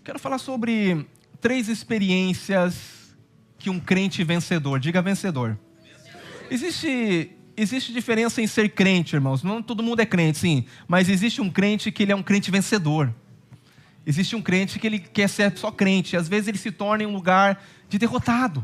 Quero falar sobre 3 experiências que um crente vencedor, diga vencedor. Existe diferença em ser crente, irmãos. Não todo mundo é crente, sim. Mas existe um crente que ele é um crente vencedor. Existe um crente que ele quer ser só crente. Às vezes ele se torna em um lugar de derrotado.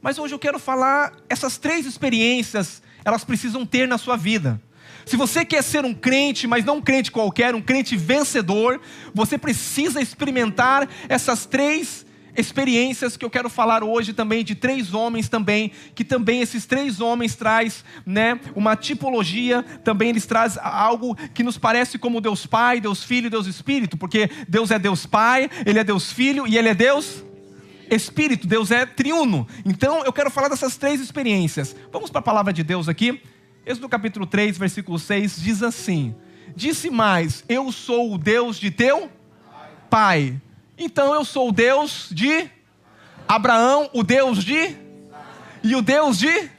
Mas hoje eu quero falar, essas 3 experiências, elas precisam ter na sua vida. Se você quer ser um crente, mas não um crente qualquer, um crente vencedor, você precisa experimentar essas 3 experiências que eu quero falar hoje também, de 3 homens também, que também esses 3 homens traz, uma tipologia, também eles trazem algo que nos parece como Deus Pai, Deus Filho e Deus Espírito, porque Deus é Deus Pai, Ele é Deus Filho e Ele é Deus Espírito, Deus é triuno. Então eu quero falar dessas 3 experiências. Vamos para a palavra de Deus aqui. Êxodo capítulo 3, versículo 6, diz assim: disse mais, eu sou o Deus de teu pai. Então eu sou o Deus de Abraão, o Deus de e o Deus de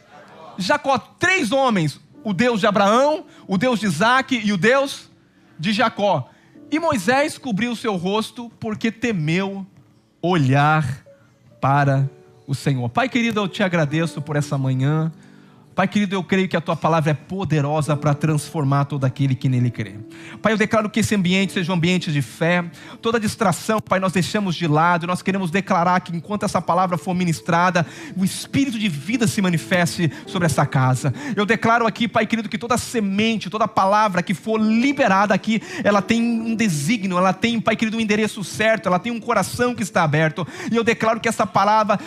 Jacó. 3 homens, o Deus de Abraão, o Deus de Isaac e o Deus de Jacó. E Moisés cobriu o seu rosto porque temeu olhar para o Senhor. Pai querido, eu te agradeço por essa manhã. Pai querido, eu creio que a Tua palavra é poderosa para transformar todo aquele que nele crê. Pai, eu declaro que esse ambiente seja um ambiente de fé. Toda distração, Pai, nós deixamos de lado. Nós queremos declarar que enquanto essa palavra for ministrada, o Espírito de vida se manifeste sobre essa casa. Eu declaro aqui, Pai querido, que toda semente, toda palavra que for liberada aqui, ela tem um desígnio, ela tem, Pai querido, um endereço certo, ela tem um coração que está aberto. E eu declaro que essa palavra,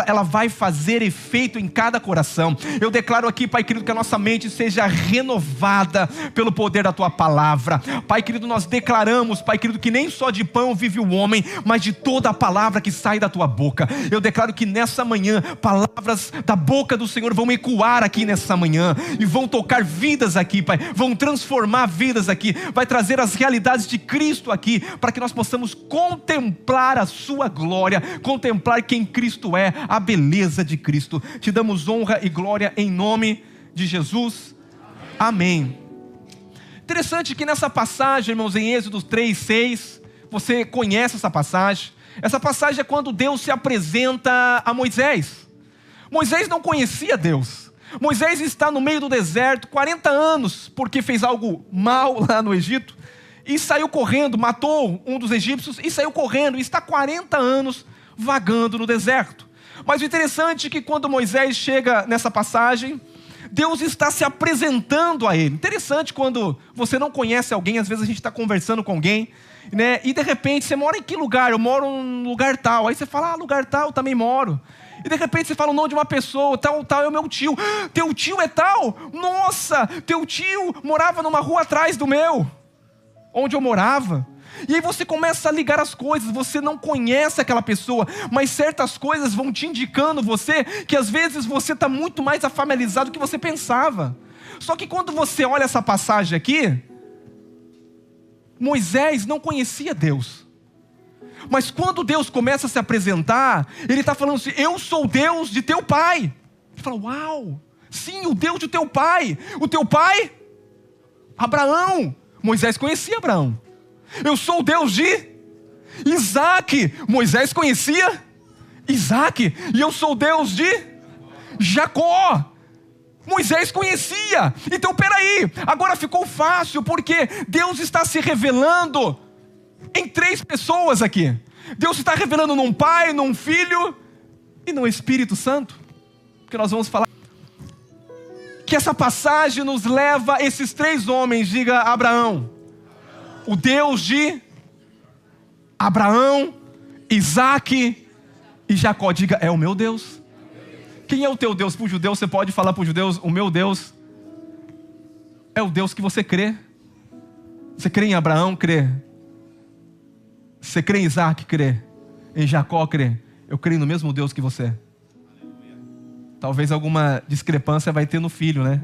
ela vai fazer efeito em cada coração. Eu declaro aqui, Pai querido, que a nossa mente seja renovada pelo poder da Tua palavra. Pai querido, nós declaramos, Pai querido, que nem só de pão vive o homem, mas de toda a palavra que sai da Tua boca. Eu declaro que nessa manhã, palavras da boca do Senhor vão ecoar aqui nessa manhã, e vão tocar vidas aqui, Pai, vão transformar vidas aqui, vai trazer as realidades de Cristo aqui, para que nós possamos contemplar a Sua glória, contemplar quem Cristo é, a beleza de Cristo. Te damos honra e glória em nome de Jesus, amém. Interessante que nessa passagem, irmãos, em Êxodo 3, 6, você conhece essa passagem. Essa passagem é quando Deus se apresenta a Moisés. Moisés não conhecia Deus. Moisés está no meio do deserto, 40 anos, porque fez algo mal lá no Egito, e saiu correndo, matou um dos egípcios, e saiu correndo, e está 40 anos vagando no deserto. Mas o interessante é que quando Moisés chega nessa passagem, Deus está se apresentando a ele. Interessante quando você não conhece alguém, às vezes a gente está conversando com alguém, e de repente você mora em que lugar? Eu moro num lugar tal. Aí você fala, lugar tal, eu também moro. E de repente você fala o nome de uma pessoa, tal é o meu tio. Teu tio é tal? Nossa, teu tio morava numa rua atrás do meu, onde eu morava. E aí você começa a ligar as coisas, você não conhece aquela pessoa, mas certas coisas vão te indicando você, que às vezes você está muito mais familiarizado do que você pensava. Só que quando você olha essa passagem aqui, Moisés não conhecia Deus. Mas quando Deus começa a se apresentar, Ele está falando assim, eu sou o Deus de teu pai. Ele fala, uau, sim, o Deus de teu pai. O teu pai? Abraão. Moisés conhecia Abraão. Eu sou o Deus de Isaac. Moisés conhecia Isaac. E eu sou o Deus de Jacó. Moisés conhecia. Então peraí, agora ficou fácil, porque Deus está se revelando em 3 pessoas aqui. Deus está revelando num Pai, num Filho e no Espírito Santo. Porque nós vamos falar que essa passagem nos leva a esses 3 homens. Diga Abraão, o Deus de Abraão, Isaac e Jacó. Diga, é o meu Deus. Quem é o teu Deus? Para o judeu, você pode falar para os judeus, o meu Deus é o Deus que você crê. Você crê em Abraão? Crê. Você crê em Isaac? Crê. Em Jacó? Crê. Eu creio no mesmo Deus que você. Talvez alguma discrepância vai ter no filho, né?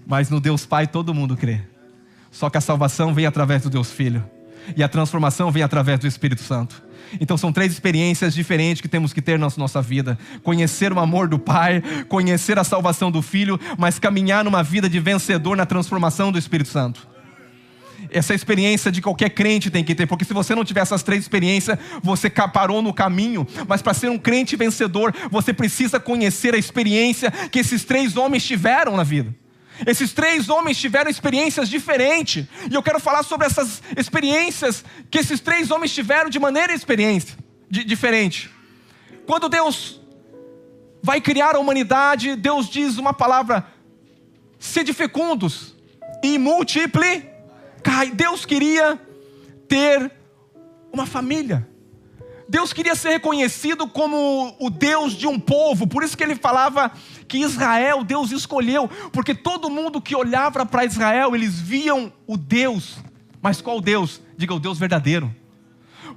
Mas no Deus Pai todo mundo crê. Só que a salvação vem através do Deus Filho. E a transformação vem através do Espírito Santo. Então são 3 experiências diferentes que temos que ter na nossa vida. Conhecer o amor do Pai, conhecer a salvação do Filho, mas caminhar numa vida de vencedor na transformação do Espírito Santo. essa experiência de qualquer crente tem que ter, porque se você não tiver essas 3 experiências, você parou no caminho. Mas para ser um crente vencedor, você precisa conhecer a experiência que esses 3 homens tiveram na vida. Esses 3 homens tiveram experiências diferentes, e eu quero falar sobre essas experiências que esses 3 homens tiveram de maneira diferente. Quando Deus vai criar a humanidade, Deus diz uma palavra: sede fecundos e multiplicai. Deus queria ter uma família. Deus queria ser reconhecido como o Deus de um povo. Por isso que ele falava que Israel, Deus escolheu. Porque todo mundo que olhava para Israel, eles viam o Deus. Mas qual Deus? Diga, o Deus verdadeiro.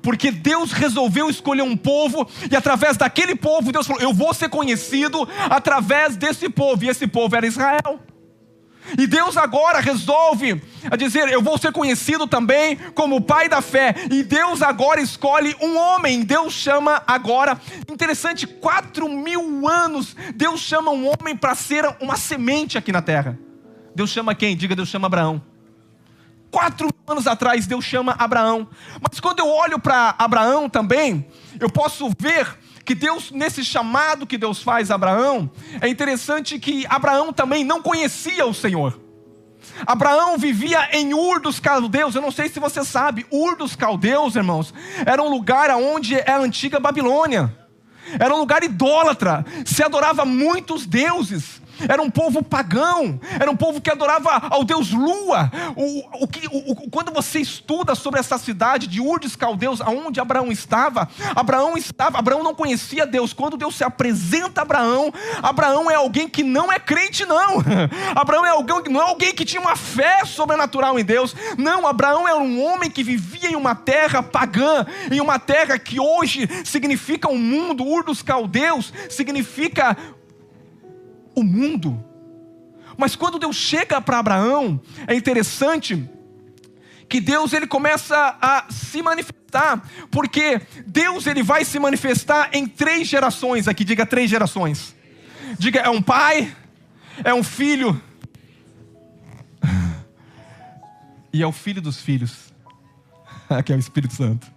Porque Deus resolveu escolher um povo, e através daquele povo, Deus falou: eu vou ser conhecido através desse povo. E esse povo era Israel. E Deus agora resolve dizer: eu vou ser conhecido também como o pai da fé. E Deus agora escolhe um homem. Deus chama agora, interessante, 4.000 anos, Deus chama um homem para ser uma semente aqui na terra. Deus chama quem? Diga, Deus chama Abraão. 4.000 anos atrás Deus chama Abraão. Mas quando eu olho para Abraão também, eu posso ver que Deus, nesse chamado que Deus faz a Abraão, é interessante que Abraão também não conhecia o Senhor. Abraão vivia em Ur dos Caldeus. Eu não sei se você sabe, Ur dos Caldeus, irmãos, era um lugar onde é a antiga Babilônia. Era um lugar idólatra, se adorava muitos deuses. Era um povo pagão, era um povo que adorava ao deus Lua. Quando você estuda sobre essa cidade de Ur dos Caldeus, aonde Abraão estava, Abraão não conhecia Deus. Quando Deus se apresenta a Abraão, Abraão é alguém que não é crente, não. Abraão não é alguém que tinha uma fé sobrenatural em Deus. Não, Abraão era um homem que vivia em uma terra pagã, em uma terra que hoje significa um mundo. Ur dos Caldeus significa o mundo. Mas quando Deus chega para Abraão, é interessante que Deus, ele começa a se manifestar, porque Deus, ele vai se manifestar em 3 gerações. Aqui, diga 3 gerações. Diga, é um pai, é um filho e é o filho dos filhos, que é o Espírito Santo.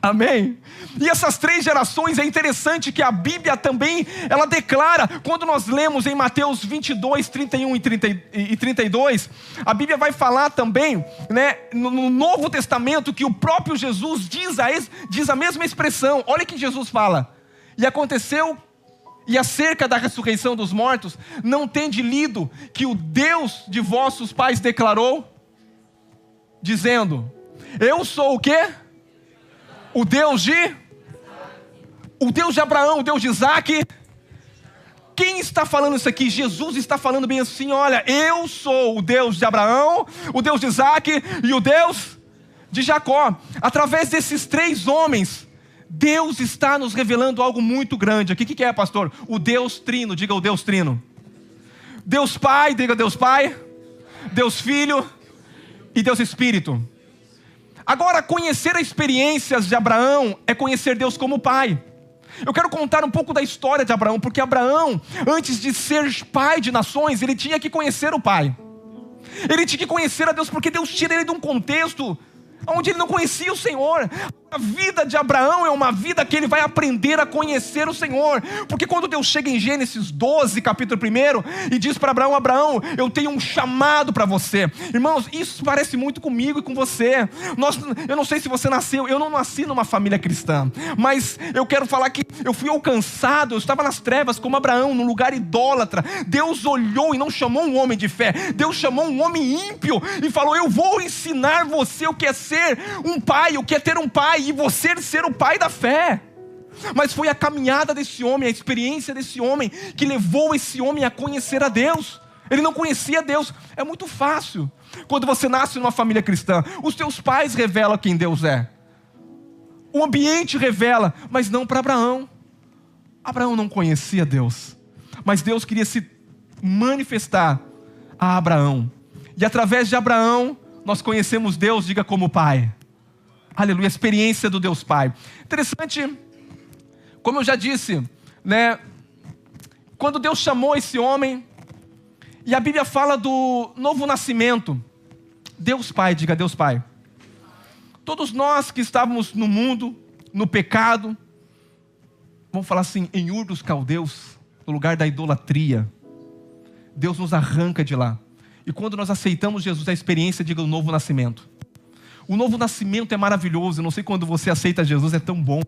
Amém? E essas 3 gerações, é interessante que a Bíblia também, ela declara, quando nós lemos em Mateus 22, 31 e 32, a Bíblia vai falar também, né, no Novo Testamento, que o próprio Jesus diz a mesma expressão. Olha que Jesus fala: e aconteceu, e acerca da ressurreição dos mortos, não tende lido que o Deus de vossos pais declarou, dizendo: eu sou o quê? O Deus de Abraão, o Deus de Isaac. Quem está falando isso aqui? Jesus está falando bem assim: olha, eu sou o Deus de Abraão, o Deus de Isaac e o Deus de Jacó. Através desses 3 homens, Deus está nos revelando algo muito grande. Aqui, o que é, pastor? O Deus Trino. Diga o Deus Trino. Deus Pai, diga Deus Pai, Deus Filho e Deus Espírito. Agora, conhecer as experiências de Abraão é conhecer Deus como Pai. Eu quero contar um pouco da história de Abraão, porque Abraão, antes de ser pai de nações, ele tinha que conhecer o Pai. Ele tinha que conhecer a Deus, porque Deus tira ele de um contexto onde ele não conhecia o Senhor. A vida de Abraão é uma vida que ele vai aprender a conhecer o Senhor. Porque quando Deus chega em Gênesis 12, capítulo 1, e diz para Abraão: Abraão, eu tenho um chamado para você. Irmãos, isso parece muito comigo e com você. Eu não sei se você nasceu, eu não nasci numa família cristã, mas eu quero falar que eu fui alcançado, eu estava nas trevas como Abraão, num lugar idólatra. Deus olhou e não chamou um homem de fé, Deus chamou um homem ímpio e falou: eu vou ensinar você o que é ser um pai, o que é ter um pai, e você ser o pai da fé. Mas foi a caminhada desse homem, a experiência desse homem, que levou esse homem a conhecer a Deus. Ele não conhecia Deus. É muito fácil quando você nasce numa família cristã. Os teus pais revelam quem Deus é, o ambiente revela, mas não para Abraão. Abraão não conhecia Deus, mas Deus queria se manifestar a Abraão, e através de Abraão nós conhecemos Deus, diga, como Pai. Aleluia, a experiência do Deus Pai. Interessante, como eu já disse, né? Quando Deus chamou esse homem, e a Bíblia fala do novo nascimento Deus Pai, diga Deus Pai. Todos nós que estávamos no mundo, no pecado, vamos falar assim, em Ur dos Caldeus, no lugar da idolatria, Deus nos arranca de lá. E quando nós aceitamos Jesus, a experiência, diga, o novo nascimento. O novo nascimento é maravilhoso. Eu não sei quando você aceita Jesus, é tão bom.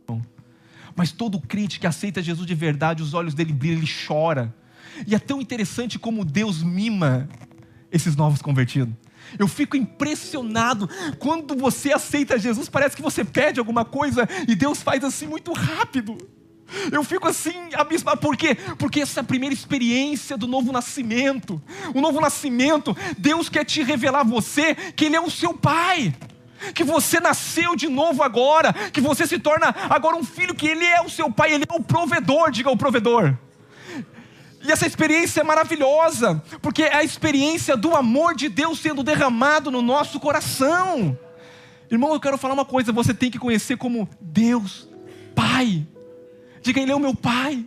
Mas todo crente que aceita Jesus de verdade, os olhos dele brilham, ele chora. E é tão interessante como Deus mima esses novos convertidos. Eu fico impressionado quando você aceita Jesus, parece que você pede alguma coisa e Deus faz assim muito rápido. Eu fico assim abismado. Por quê? Porque essa é a primeira experiência do novo nascimento. O novo nascimento, Deus quer te revelar a você que Ele é o seu Pai, que você nasceu de novo agora, que você se torna agora um filho, que Ele é o seu Pai, Ele é o provedor, diga o provedor. E essa experiência é maravilhosa, porque é a experiência do amor de Deus sendo derramado no nosso coração. Irmão, eu quero falar uma coisa, você tem que conhecer como Deus Pai. Diga, Ele é o meu Pai.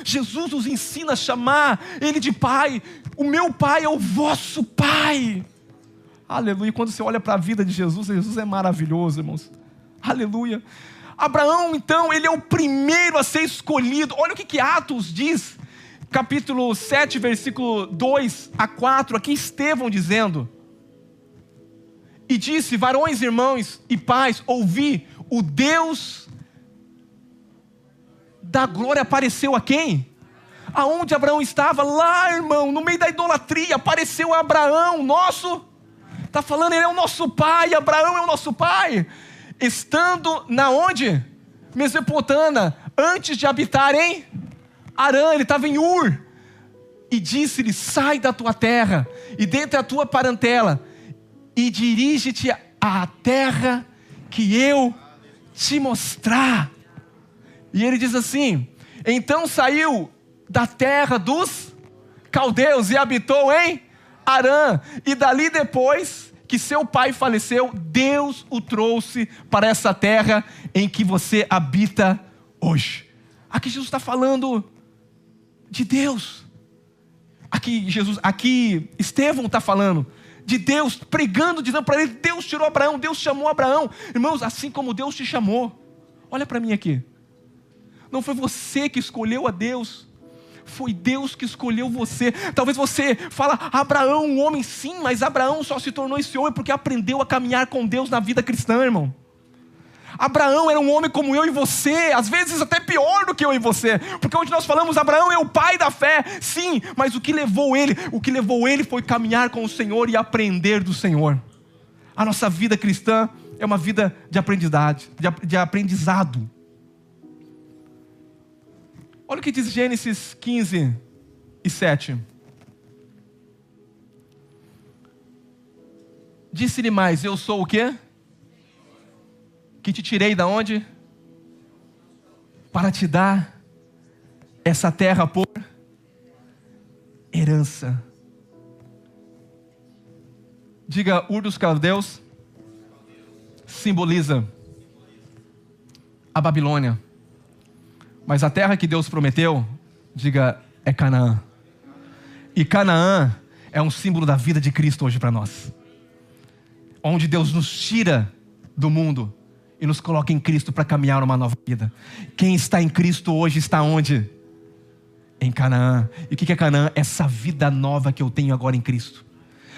Jesus nos ensina a chamar Ele de Pai. O meu Pai é o vosso Pai. Aleluia. Quando você olha para a vida de Jesus, Jesus é maravilhoso, irmãos. Aleluia. Abraão, então, ele é o primeiro a ser escolhido. Olha o que Atos diz, capítulo 7, versículo 2 a 4. Aqui Estevão dizendo: e disse, varões, irmãos e pais, ouvi, o Deus da glória apareceu a quem? Aonde Abraão estava? Lá, irmão, no meio da idolatria, apareceu Abraão, nosso... Está falando, ele é o nosso pai, Abraão é o nosso pai. Estando na onde? Mesopotâmia, antes de habitar em Harã, ele estava em Ur. E disse-lhe, sai da tua terra, e dentre a tua parentela, e dirige-te à terra que eu te mostrar. E ele diz assim, então saiu da terra dos caldeus e habitou em Harã. E dali depois que seu pai faleceu, Deus o trouxe para essa terra em que você habita hoje. Aqui Jesus está falando de Deus. Aqui Estevão está falando de Deus, pregando, dizendo para ele, Deus tirou Abraão, Deus chamou Abraão. Irmãos, assim como Deus te chamou. Olha para mim aqui. Não foi você que escolheu a Deus, foi Deus que escolheu você. Talvez você fala, Abraão, um homem, sim, mas Abraão só se tornou esse homem porque aprendeu a caminhar com Deus na vida cristã, irmão. Abraão era um homem como eu e você, às vezes até pior do que eu e você, porque onde nós falamos, Abraão é o pai da fé, sim, mas o que levou ele foi caminhar com o Senhor e aprender do Senhor. A nossa vida cristã é uma vida de aprendizado. Olha o que diz Gênesis 15 e 7. Disse-lhe mais, eu sou o quê? Que te tirei da onde? Para te dar essa terra por herança. Diga, Ur dos Caldeus simboliza a Babilônia. Mas a terra que Deus prometeu, diga, é Canaã. E Canaã é um símbolo da vida de Cristo hoje para nós. Onde Deus nos tira do mundo e nos coloca em Cristo para caminhar uma nova vida. Quem está em Cristo hoje está onde? Em Canaã. E o que é Canaã? Essa vida nova que eu tenho agora em Cristo.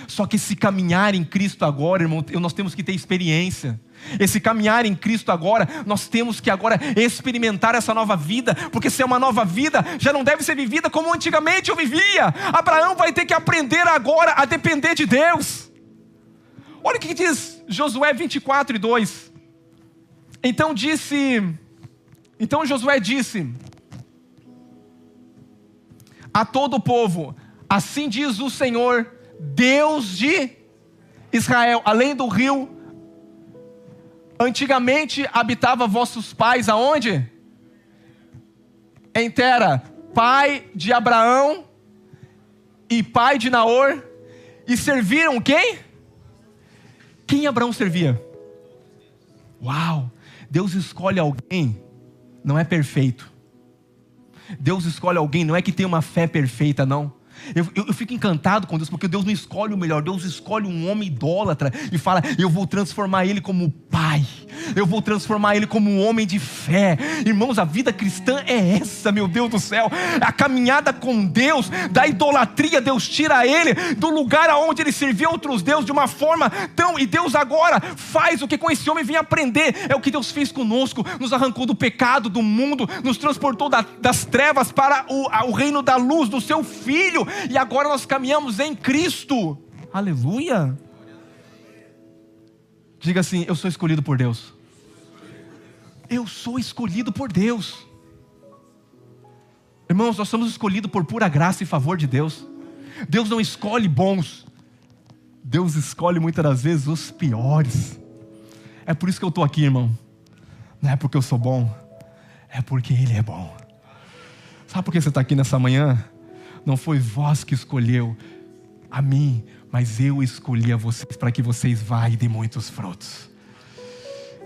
Só que esse caminhar em Cristo agora, irmão, nós temos que ter experiência. Esse caminhar em Cristo agora, nós temos que agora experimentar essa nova vida, porque se é uma nova vida, já não deve ser vivida como antigamente eu vivia. Abraão vai ter que aprender agora a depender de Deus. Olha o que diz Josué 24 e 2. Então Josué disse a todo o povo, assim diz o Senhor, Deus de Israel, além do rio, antigamente habitava vossos pais aonde? Em Tera, pai de Abraão e pai de Naor, e serviram quem? Quem Abraão servia? Uau! Deus escolhe alguém, não é perfeito. Deus escolhe alguém, não é que tem uma fé perfeita, não. Eu fico encantado com Deus, porque Deus não escolhe o melhor. Deus escolhe um homem idólatra e fala: eu vou transformar ele como pai, eu vou transformar ele como um homem de fé. Irmãos, a vida cristã é essa, meu Deus do céu. A caminhada com Deus, da idolatria, Deus tira ele do lugar aonde ele servia outros deuses de uma forma tão... E Deus agora faz o que com esse homem vinha aprender. É o que Deus fez conosco, nos arrancou do pecado, do mundo, nos transportou das trevas para o reino da luz do seu Filho. E agora nós caminhamos em Cristo. Aleluia. Diga assim: eu sou escolhido por Deus. Eu sou escolhido por Deus. Irmãos, nós somos escolhidos por pura graça e favor de Deus. Deus não escolhe bons, Deus escolhe muitas das vezes os piores. É por isso que eu estou aqui, irmão. Não é porque eu sou bom, é porque Ele é bom. Sabe por que você está aqui nessa manhã? Não foi vós que escolheu a mim, mas eu escolhi a vocês para que vocês vá e dê muitos frutos.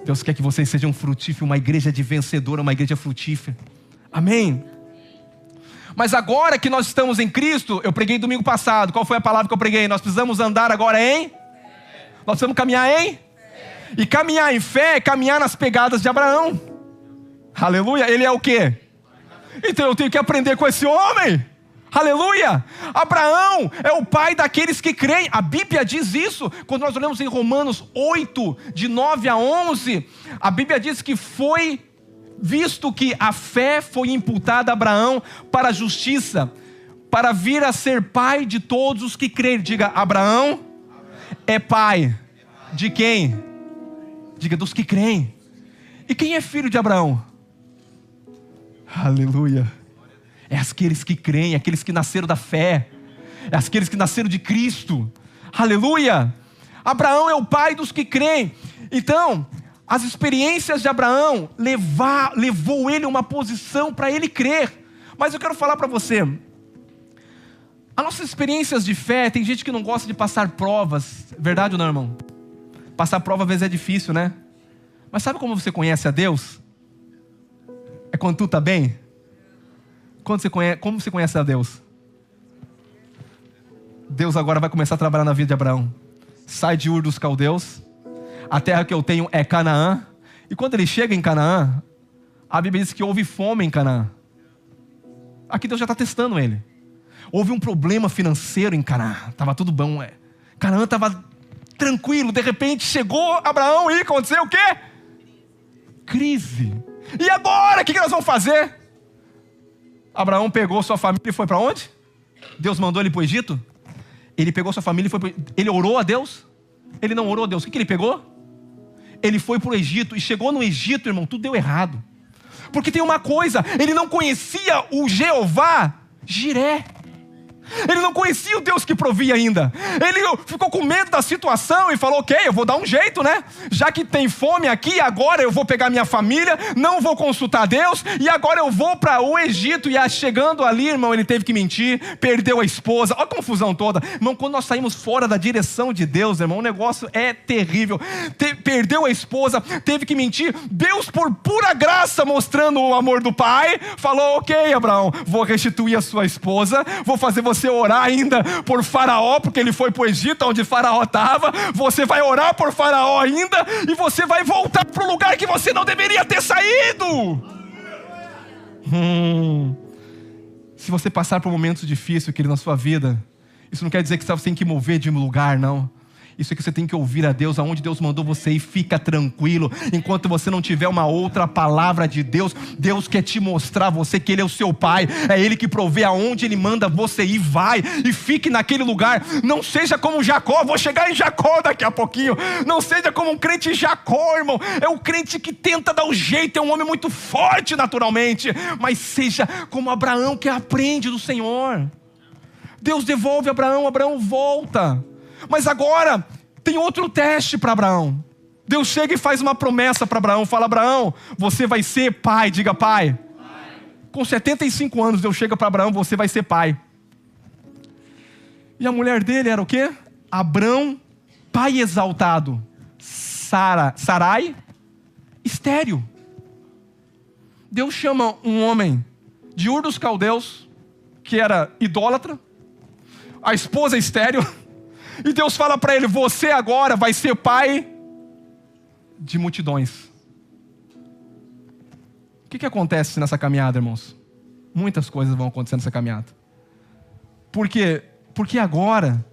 Deus quer que vocês sejam frutíferos, uma igreja de vencedora, uma igreja frutífera. Amém? Mas agora que nós estamos em Cristo, eu preguei domingo passado, qual foi a palavra que eu preguei? Nós precisamos andar agora em? Nós precisamos caminhar em? E caminhar em fé é caminhar nas pegadas de Abraão. Aleluia, ele é o quê? Então eu tenho que aprender com esse homem. Aleluia! Abraão é o pai daqueles que creem. A Bíblia diz isso. Quando nós olhamos em Romanos 8, de 9 a 11, a Bíblia diz que foi visto que a fé foi imputada a Abraão para a justiça, para vir a ser pai de todos os que creem. Diga: Abraão é pai de quem? Diga: dos que creem. E quem é filho de Abraão? Aleluia. É aqueles que creem, aqueles que nasceram da fé, é aqueles que nasceram de Cristo. Aleluia. Abraão é o pai dos que creem. Então, as experiências de Abraão levou ele a uma posição para ele crer. Mas eu quero falar para você, as nossas experiências de fé, tem gente que não gosta de passar provas. Verdade ou não, irmão? Passar prova às vezes é difícil, né? Mas sabe como você conhece a Deus? É quando tu está bem? Como você conhece a Deus? Deus agora vai começar a trabalhar na vida de Abraão. Sai de Ur dos Caldeus. A terra que eu tenho é Canaã. E quando ele chega em Canaã, a Bíblia diz que houve fome em Canaã. Aqui Deus já está testando ele. Houve um problema financeiro em Canaã. Estava tudo bom. Canaã estava tranquilo. De repente chegou Abraão e aconteceu o quê? Crise. E agora? O que nós vamos fazer? Abraão pegou sua família e foi para onde? Deus mandou ele para o Egito? Ele pegou sua família e foi para... Ele orou a Deus? Ele não orou a Deus. O que ele pegou? Ele foi para o Egito. E chegou no Egito, irmão, tudo deu errado. Porque tem uma coisa, ele não conhecia o Jeová Jiré. Ele não conhecia o Deus que provia ainda. Ele ficou com medo da situação e falou: ok, eu vou dar um jeito, né? Já que tem fome aqui, agora eu vou pegar minha família, não vou consultar Deus, e agora eu vou para o Egito. E chegando ali, irmão, ele teve que mentir, perdeu a esposa. Olha a confusão toda. Irmão, quando nós saímos fora da direção de Deus, irmão, o negócio é terrível. Perdeu a esposa, teve que mentir. Deus, por pura graça, mostrando o amor do pai, falou: ok, Abraão, vou restituir a sua esposa, vou fazer você orar ainda por Faraó, porque ele foi para o Egito, onde Faraó estava. Você vai orar por Faraó ainda, e você vai voltar para o lugar que você não deveria ter saído. Se você passar por momentos difíceis, querido, na sua vida, isso não quer dizer que você tem que mover de um lugar, não. Isso é que você tem que ouvir a Deus, aonde Deus mandou você ir, fica tranquilo. Enquanto você não tiver uma outra palavra de Deus, Deus quer te mostrar você que Ele é o seu Pai. É Ele que provê aonde Ele manda você ir, vai e fique naquele lugar. Não seja como Jacó, vou chegar em Jacó daqui a pouquinho. Não seja como um crente Jacó, irmão. É um crente que tenta dar o jeito, é um homem muito forte naturalmente. Mas seja como Abraão, que aprende do Senhor. Deus devolve Abraão, Abraão volta. Mas agora tem outro teste para Abraão. Deus chega e faz uma promessa para Abraão. Fala: Abraão, você vai ser pai. Diga: pai. Com 75 anos Deus chega para Abraão: você vai ser pai. E a mulher dele era o quê? Abrão, pai exaltado. Sarai, estéril. Deus chama um homem de Ur dos Caldeus, que era idólatra, a esposa estéril. E Deus fala para ele: você agora vai ser pai de multidões. O que acontece nessa caminhada, irmãos? Muitas coisas vão acontecer nessa caminhada. Por quê? Porque agora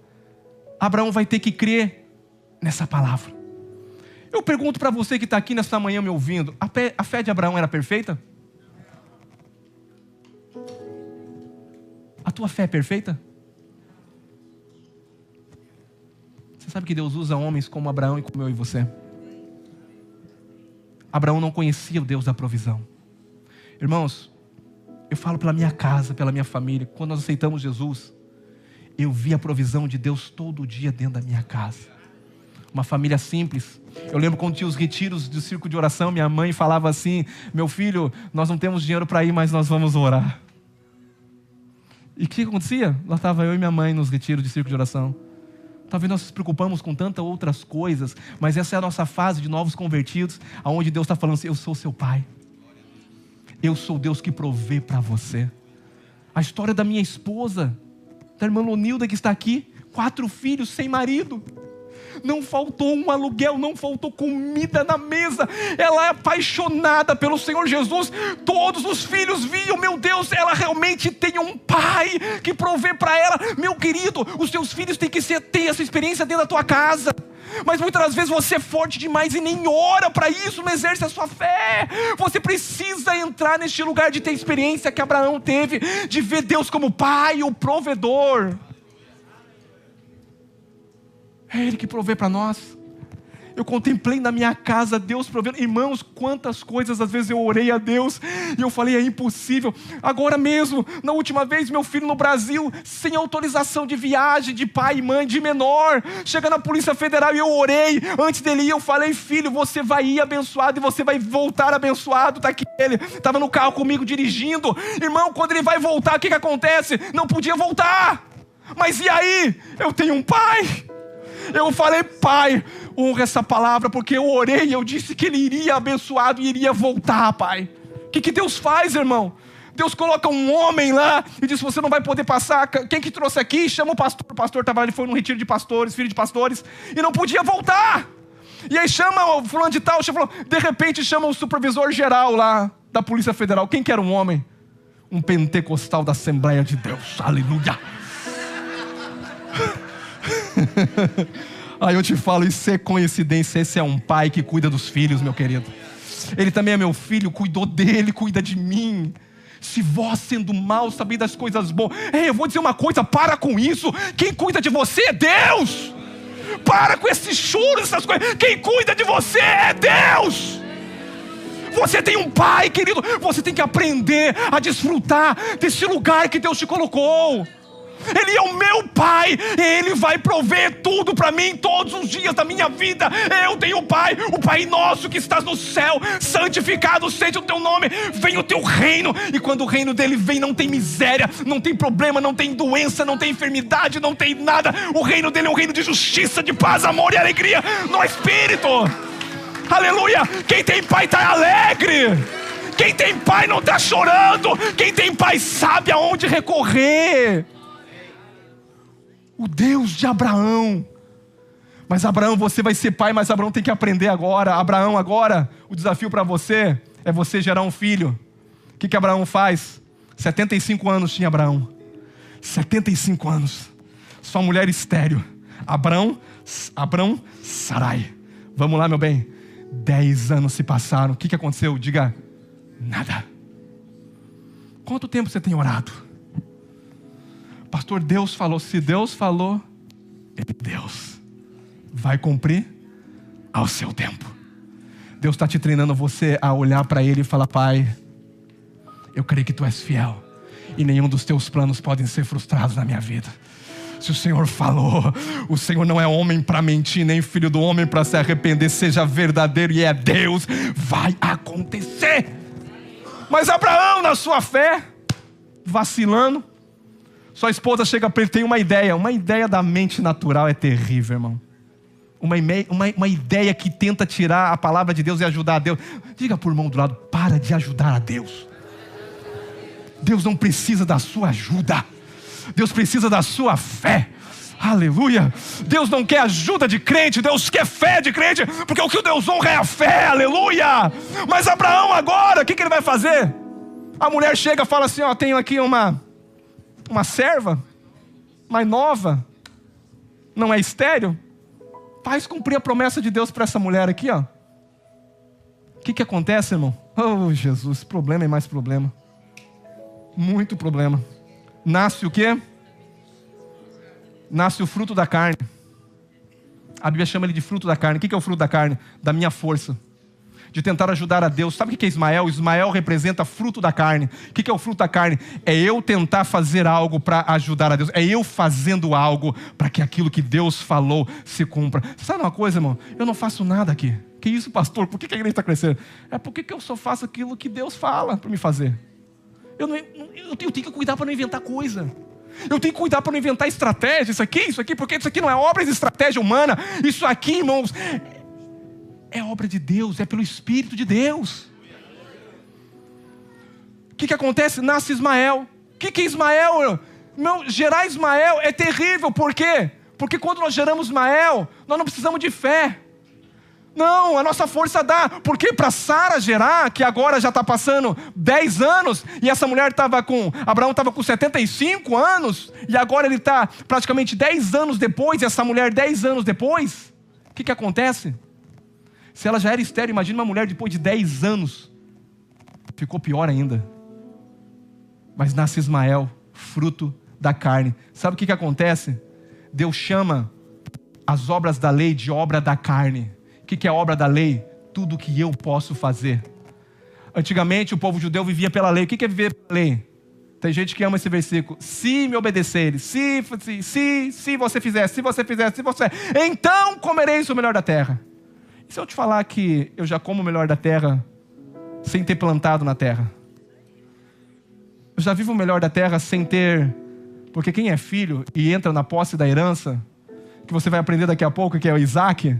Abraão vai ter que crer nessa palavra. Eu pergunto para você que está aqui nessa manhã me ouvindo: a fé de Abraão era perfeita? A tua fé é perfeita? Você sabe que Deus usa homens como Abraão e como eu e você? Abraão não conhecia o Deus da provisão. Irmãos, eu falo pela minha casa, pela minha família. Quando nós aceitamos Jesus, eu vi a provisão de Deus todo dia dentro da minha casa. Uma família simples. Eu lembro quando tinha os retiros do círculo de oração, minha mãe falava assim: meu filho, nós não temos dinheiro para ir, mas nós vamos orar. E o que acontecia? Lá estava eu e minha mãe nos retiros de círculo de oração. Talvez nós nos preocupamos com tantas outras coisas, mas essa é a nossa fase de novos convertidos, onde Deus está falando assim: eu sou seu pai. Eu sou Deus que provê para você. A história da minha esposa, da irmã Lonilda que está aqui, 4 filhos sem marido. Não faltou um aluguel, não faltou comida na mesa. Ela é apaixonada pelo Senhor Jesus. Todos os filhos viam: meu Deus, ela realmente tem um pai que provê para ela. Meu querido, os teus filhos têm que ter essa experiência dentro da tua casa. Mas muitas das vezes você é forte demais e nem ora para isso, não exerce a sua fé. Você precisa entrar neste lugar de ter experiência que Abraão teve, de ver Deus como pai, o provedor. É Ele que provê para nós. Eu contemplei na minha casa Deus provendo. Irmãos, quantas coisas às vezes eu orei a Deus e eu falei: é impossível. Agora mesmo, na última vez, meu filho no Brasil, sem autorização de viagem, de pai e mãe, de menor, chega na Polícia Federal e eu orei. Antes dele ir, eu falei: filho, você vai ir abençoado e você vai voltar abençoado. Está aqui ele, estava no carro comigo dirigindo. Irmão, quando ele vai voltar, o que acontece? Não podia voltar. Mas e aí? Eu tenho um pai. Eu falei: pai, honra essa palavra, porque eu orei e eu disse que ele iria abençoado e iria voltar, pai. O que Deus faz, irmão? Deus coloca um homem lá e diz: você não vai poder passar. Quem que trouxe aqui? Chama o pastor. O pastor estava ali, foi num retiro de pastores, filho de pastores, e não podia voltar. E aí chama o fulano de tal, de repente chama o supervisor geral lá da Polícia Federal. Quem que era um homem? Um pentecostal da Assembleia de Deus. Aleluia. Aí eu te falo: isso é coincidência? Esse é um pai que cuida dos filhos, meu querido. Ele também é meu filho, cuidou dele, cuida de mim. Se vós sendo mal sabem das coisas boas. Ei, eu vou dizer uma coisa: para com isso. Quem cuida de você é Deus. Para com esse choro, essas coisas. Quem cuida de você é Deus. Você tem um pai, querido. Você tem que aprender a desfrutar desse lugar que Deus te colocou. Ele é o meu pai, Ele vai prover tudo para mim todos os dias da minha vida. Eu tenho um pai, o Pai nosso que estás no céu, santificado seja o teu nome, venha o teu reino. E quando o reino dele vem, não tem miséria, não tem problema, não tem doença, não tem enfermidade, não tem nada. O reino dele é um reino de justiça, de paz, amor e alegria no Espírito. Aleluia. Quem tem pai está alegre. Quem tem pai não está chorando. Quem tem pai sabe aonde recorrer. O Deus de Abraão. Mas Abraão, você vai ser pai, mas Abraão tem que aprender agora. Abraão, agora, o desafio para você é você gerar um filho. O que Abraão faz? 75 anos tinha Abraão. 75 anos. Sua mulher estéril. Abraão, Sarai. Vamos lá, meu bem. 10 anos se passaram. O que aconteceu? Diga: nada. Quanto tempo você tem orado? Pastor, Deus falou. Se Deus falou, Deus vai cumprir ao seu tempo. Deus está te treinando você a olhar para Ele e falar: pai, eu creio que Tu és fiel e nenhum dos Teus planos podem ser frustrados na minha vida. Se o Senhor falou, o Senhor não é homem para mentir, nem filho do homem para se arrepender. Seja verdadeiro e é Deus, vai acontecer. Mas Abraão, na sua fé, vacilando, sua esposa chega para ele, tem uma ideia da mente natural é terrível, irmão. Uma ideia que tenta tirar a palavra de Deus e ajudar a Deus. Diga para o irmão do lado: para de ajudar a Deus. Deus não precisa da sua ajuda. Deus precisa da sua fé. Aleluia. Deus não quer ajuda de crente, Deus quer fé de crente, porque o que Deus honra é a fé. Aleluia. Mas Abraão agora, o que ele vai fazer? A mulher chega e fala assim, ó, tenho aqui uma serva, mais nova, não é estéril. Faz cumprir a promessa de Deus para essa mulher aqui, ó. O que acontece, irmão? Oh, Jesus, problema e mais problema. Muito problema. Nasce o quê? Nasce o fruto da carne. A Bíblia chama ele de fruto da carne. O que é o fruto da carne? Da minha força. De tentar ajudar a Deus. Sabe o que é Ismael? Ismael representa fruto da carne. O que é o fruto da carne? É eu tentar fazer algo para ajudar a Deus. É eu fazendo algo para que aquilo que Deus falou se cumpra. Sabe uma coisa, irmão? Eu não faço nada aqui. Que isso, pastor? Por que a igreja está crescendo? É porque eu só faço aquilo que Deus fala para me fazer. Eu tenho que cuidar para não inventar coisa. Eu tenho que cuidar para não inventar estratégia. Isso aqui, porque isso aqui não é obra de estratégia humana. Isso aqui, irmãos, é obra de Deus, é pelo Espírito de Deus. O que acontece? Nasce Ismael. O que é Ismael? Gerar Ismael é terrível. Por quê? Porque quando nós geramos Ismael, nós não precisamos de fé. Não, a nossa força dá. Porque para Sara gerar, que agora já está passando 10 anos, e essa mulher Abraão estava com 75 anos, e agora ele está praticamente 10 anos depois, e essa mulher 10 anos depois, o que acontece? Se ela já era estéril, imagina uma mulher depois de 10 anos. Ficou pior ainda. Mas nasce Ismael, fruto da carne. Sabe o que acontece? Deus chama as obras da lei de obra da carne. O que é a obra da lei? Tudo que eu posso fazer. Antigamente o povo judeu vivia pela lei. O que é viver pela lei? Tem gente que ama esse versículo. Se me obedecerem, se você fizer, então comereis o melhor da terra. E se eu te falar que eu já como o melhor da terra sem ter plantado na terra? Eu já vivo o melhor da terra sem ter... Porque quem é filho e entra na posse da herança, que você vai aprender daqui a pouco, que é o Isaac,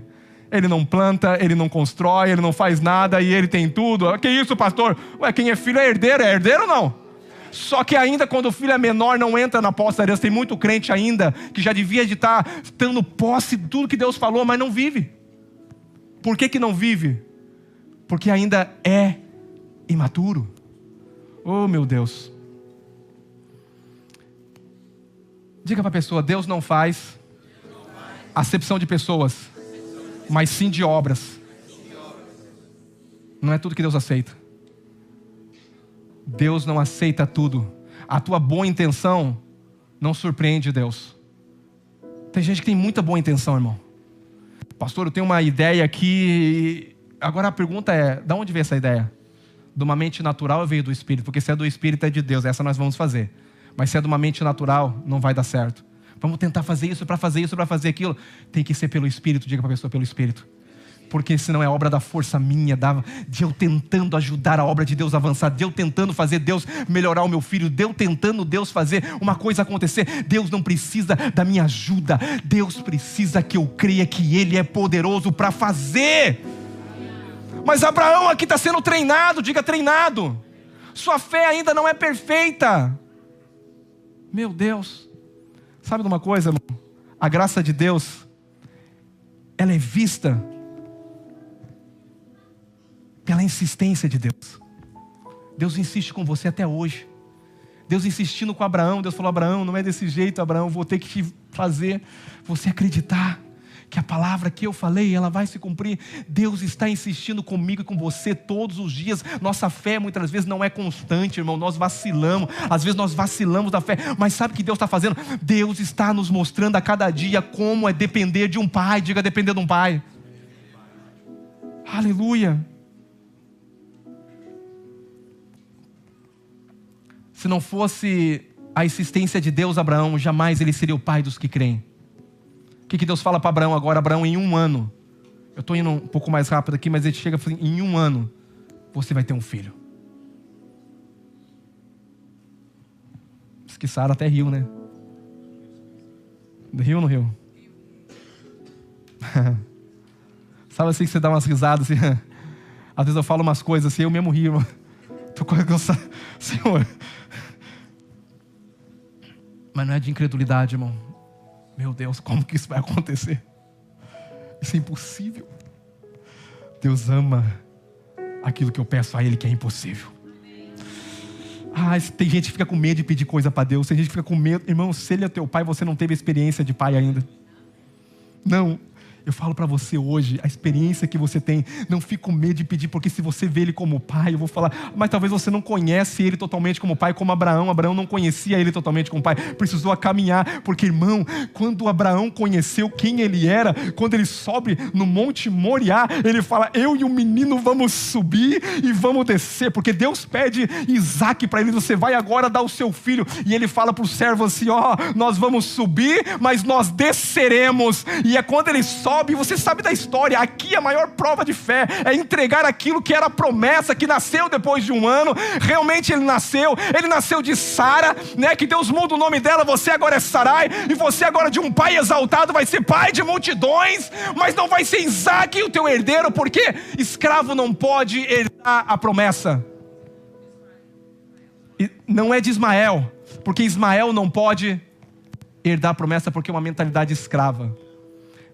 ele não planta, ele não constrói, ele não faz nada e ele tem tudo. Que isso, pastor? Ué, quem é filho é herdeiro ou não? Só que ainda quando o filho é menor, não entra na posse da herança. Tem muito crente ainda que já devia de estar tendo posse de tudo que Deus falou, mas não vive. Por que não vive? Porque ainda é imaturo. Oh, meu Deus. Diga para a pessoa, Deus não faz acepção de pessoas, mas sim de obras. Não é tudo que Deus aceita. Deus não aceita tudo. A tua boa intenção não surpreende Deus. Tem gente que tem muita boa intenção, irmão. Pastor, eu tenho uma ideia aqui. Agora a pergunta é, de onde veio essa ideia? De uma mente natural ou veio do Espírito? Porque se é do Espírito é de Deus, essa nós vamos fazer. Mas se é de uma mente natural, não vai dar certo. Vamos tentar fazer isso, para fazer aquilo. Tem que ser pelo Espírito, diga para a pessoa, pelo Espírito. Porque senão é obra da força minha, de eu tentando ajudar a obra de Deus a avançar, de eu tentando fazer Deus melhorar o meu filho, de eu tentando Deus fazer uma coisa acontecer. Deus não precisa da minha ajuda, Deus precisa que eu creia que Ele é poderoso para fazer. Mas Abraão aqui está sendo treinado, diga treinado. Sua fé ainda não é perfeita. Meu Deus. Sabe de uma coisa, irmão? A graça de Deus, ela é vista pela insistência de Deus. Deus insiste com você até hoje. Deus insistindo com Abraão, Deus falou, Abraão, não é desse jeito, Abraão, vou ter que te fazer você acreditar que a palavra que eu falei, ela vai se cumprir. Deus está insistindo comigo e com você todos os dias. Nossa fé muitas vezes não é constante, irmão, nós vacilamos, às vezes nós vacilamos da fé, mas sabe o que Deus está fazendo? Deus está nos mostrando a cada dia como é depender de um pai, diga depender de um pai. Aleluia. Se não fosse a insistência de Deus, Abraão, jamais ele seria o pai dos que creem. O que Deus fala para Abraão agora? Abraão, em 1 ano, eu estou indo um pouco mais rápido aqui, mas ele chega e fala, em 1 ano, você vai ter um filho. Diz que Sara até riu, né? Riu ou não riu? Sabe assim que você dá umas risadas assim? Às vezes eu falo umas coisas assim, eu mesmo rio, irmão. Tô com Senhor. Mas não é de incredulidade, irmão. Meu Deus, como que isso vai acontecer? Isso é impossível. Deus ama aquilo que eu peço a Ele, que é impossível. Tem gente que fica com medo de pedir coisa para Deus. Tem gente que fica com medo. Irmão, se Ele é teu pai, você não teve a experiência de pai ainda. Não. Eu falo para você hoje, a experiência que você tem, não fique com medo de pedir, porque se você vê Ele como pai, eu vou falar, mas talvez você não conhece Ele totalmente como pai, como Abraão. Abraão não conhecia Ele totalmente como pai, precisou caminhar, porque irmão, quando Abraão conheceu quem Ele era, quando ele sobe no Monte Moriá, ele fala, eu e o menino vamos subir e vamos descer, porque Deus pede Isaac para ele, você vai agora dar o seu filho, e ele fala para o servo assim, nós vamos subir, mas nós desceremos, e é quando ele sobe. Você sabe da história, aqui a maior prova de fé é entregar aquilo que era a promessa, que nasceu depois de um ano. Realmente ele nasceu de Sara, né? Que Deus muda o nome dela, você agora é Sarai, e você agora de um pai exaltado vai ser pai de multidões, mas não vai ser Isaac o teu herdeiro, porque escravo não pode herdar a promessa. E não é de Ismael, porque Ismael não pode herdar a promessa, porque é uma mentalidade escrava.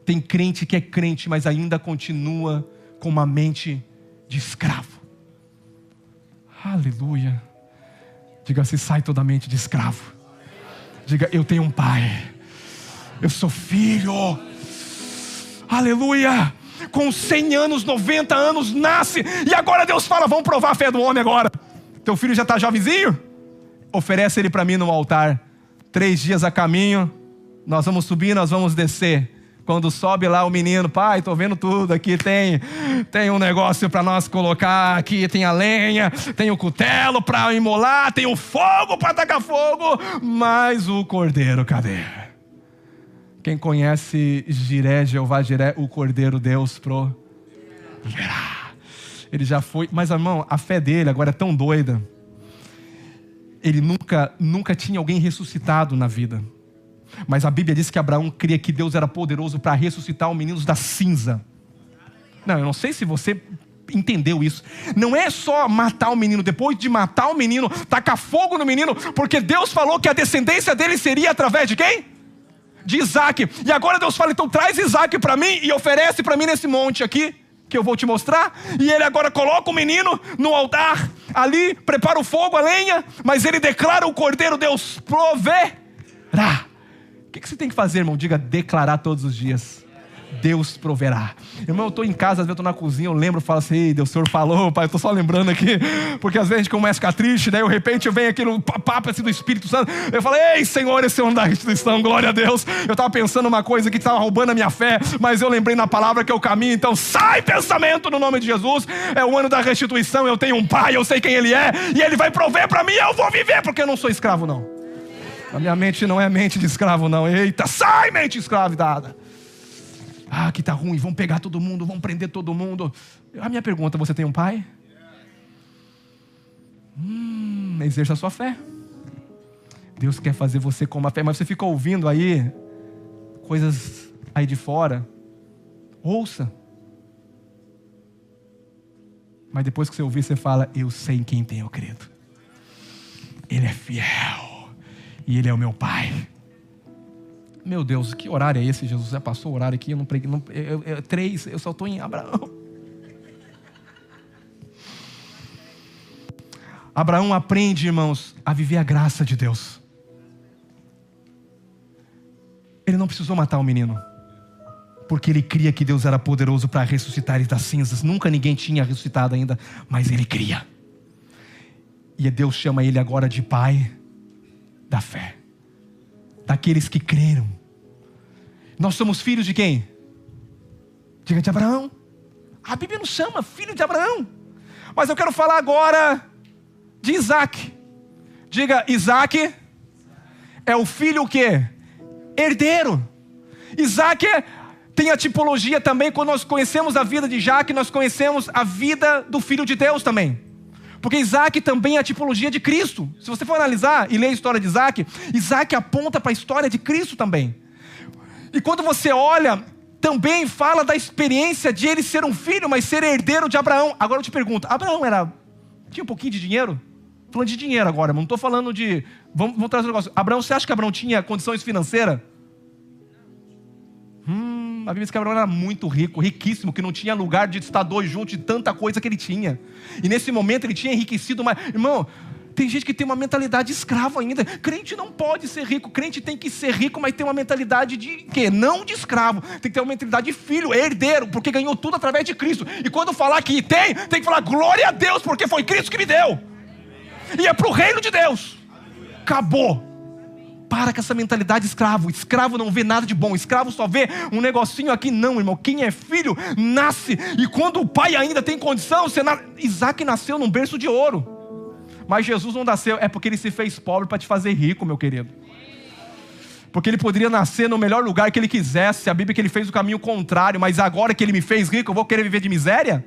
Tem crente que é crente, mas ainda continua com uma mente de escravo. Aleluia. Diga assim, sai toda a mente de escravo. Diga, eu tenho um pai. Eu sou filho. Aleluia. Com 100 anos, 90 anos, nasce. E agora Deus fala, vamos provar a fé do homem agora. Teu filho já está jovenzinho? Oferece ele para mim no altar. 3 dias a caminho. Nós vamos subir, nós vamos descer. Quando sobe lá o menino, pai, estou vendo tudo, aqui tem um negócio para nós colocar, aqui tem a lenha, tem o cutelo para imolar, tem o fogo para tacar fogo, mas o cordeiro, cadê? Quem conhece Jiré, Jeová Jiré, o cordeiro Deus proverá. Ele já foi, mas irmão, a fé dele agora é tão doida, ele nunca tinha alguém ressuscitado na vida. Mas a Bíblia diz que Abraão cria que Deus era poderoso para ressuscitar os meninos da cinza. Não, eu não sei se você entendeu isso. Não é só matar o menino, depois de matar o menino, tacar fogo no menino, porque Deus falou que a descendência dele seria através de quem? De Isaac. E agora Deus fala, então traz Isaac para mim e oferece para mim nesse monte aqui, que eu vou te mostrar. E ele agora coloca o menino no altar, ali, prepara o fogo, a lenha, mas ele declara o cordeiro, Deus proverá. O que você tem que fazer, irmão? Diga, declarar todos os dias. Deus proverá. Irmão, eu estou em casa, às vezes eu estou na cozinha, eu lembro, falo assim, ei, Deus, o Senhor falou, pai, eu estou só lembrando aqui, porque às vezes a gente começa a ficar triste, daí de repente eu venho aqui no papo assim do Espírito Santo, eu falo, ei, Senhor, esse é o ano da restituição, glória a Deus. Eu estava pensando uma coisa que estava roubando a minha fé, mas eu lembrei na palavra que é o caminho, então sai pensamento no nome de Jesus, é o ano da restituição, eu tenho um pai, eu sei quem ele é, e ele vai prover para mim, eu vou viver, porque eu não sou escravo não. A minha mente não é mente de escravo não. Eita, sai mente escravizada. Que tá ruim, vão pegar todo mundo, vão prender todo mundo. A minha pergunta, você tem um pai? Exerça a sua fé. Deus quer fazer você com uma fé, mas você fica ouvindo aí coisas aí de fora. Ouça. Mas depois que você ouvir, você fala, eu sei em quem tenho crido. Ele é fiel. E Ele é o meu Pai. Meu Deus, que horário é esse? Jesus já passou o horário aqui, eu não preguei. 3, eu só estou em Abraão. Abraão aprende, irmãos, a viver a graça de Deus. Ele não precisou matar o menino, porque ele cria que Deus era poderoso para ressuscitar ele das cinzas. Nunca ninguém tinha ressuscitado ainda, mas ele cria. E Deus chama ele agora de pai da fé, daqueles que creram. Nós somos filhos de quem? Diga, de Abraão. A Bíblia nos chama filho de Abraão. Mas eu quero falar agora de Isaac. Diga, Isaac é o filho o quê? Herdeiro. Isaac tem a tipologia também, quando nós conhecemos a vida de Isaac, nós conhecemos a vida do Filho de Deus também. Porque Isaac também é a tipologia de Cristo. Se você for analisar e ler a história de Isaac, Isaac aponta para a história de Cristo também. E quando você olha, também fala da experiência de ele ser um filho, mas ser herdeiro de Abraão. Agora eu te pergunto, Abraão tinha um pouquinho de dinheiro? Falando de dinheiro agora, irmão. Não estou falando de... Vamos trazer um negócio. Abraão, você acha que Abraão tinha condições financeiras? A Bíblia diz que Abraão era muito rico, riquíssimo, que não tinha lugar de estar dois juntos de tanta coisa que ele tinha. E nesse momento ele tinha enriquecido mais. Irmão, tem gente que tem uma mentalidade escrava ainda. Crente não pode ser rico. Crente tem que ser rico, mas tem uma mentalidade de quê? Não de escravo. Tem que ter uma mentalidade de filho, herdeiro, porque ganhou tudo através de Cristo. E quando falar que tem que falar glória a Deus, porque foi Cristo que me deu. E é para o reino de Deus. Acabou. Para com essa mentalidade de escravo. Escravo não vê nada de bom. Escravo só vê um negocinho aqui. Não, irmão. Quem é filho, nasce. E quando o pai ainda tem condição, Isaac nasceu num berço de ouro. Mas Jesus não nasceu. É porque ele se fez pobre para te fazer rico, meu querido. Porque ele poderia nascer no melhor lugar que ele quisesse. A Bíblia é que ele fez o caminho contrário. Mas agora que ele me fez rico, eu vou querer viver de miséria?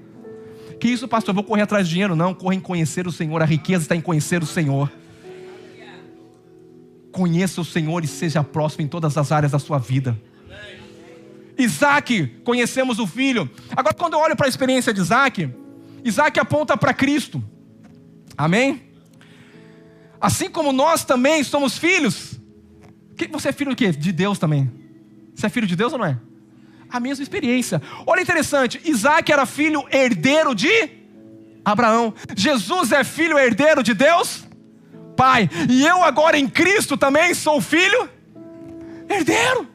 Que isso, pastor? Eu vou correr atrás de dinheiro? Não, corra em conhecer o Senhor. A riqueza está em conhecer o Senhor. Conheça o Senhor e seja próximo em todas as áreas da sua vida. Isaac, conhecemos o filho. Agora, quando eu olho para a experiência de Isaac, Isaac aponta para Cristo. Amém? Assim como nós também somos filhos. Você é filho de quê? De Deus também. Você é filho de Deus ou não é? A mesma experiência. Olha interessante, Isaac era filho herdeiro de Abraão. Jesus é filho herdeiro de Deus, Pai. E eu agora em Cristo também sou filho herdeiro.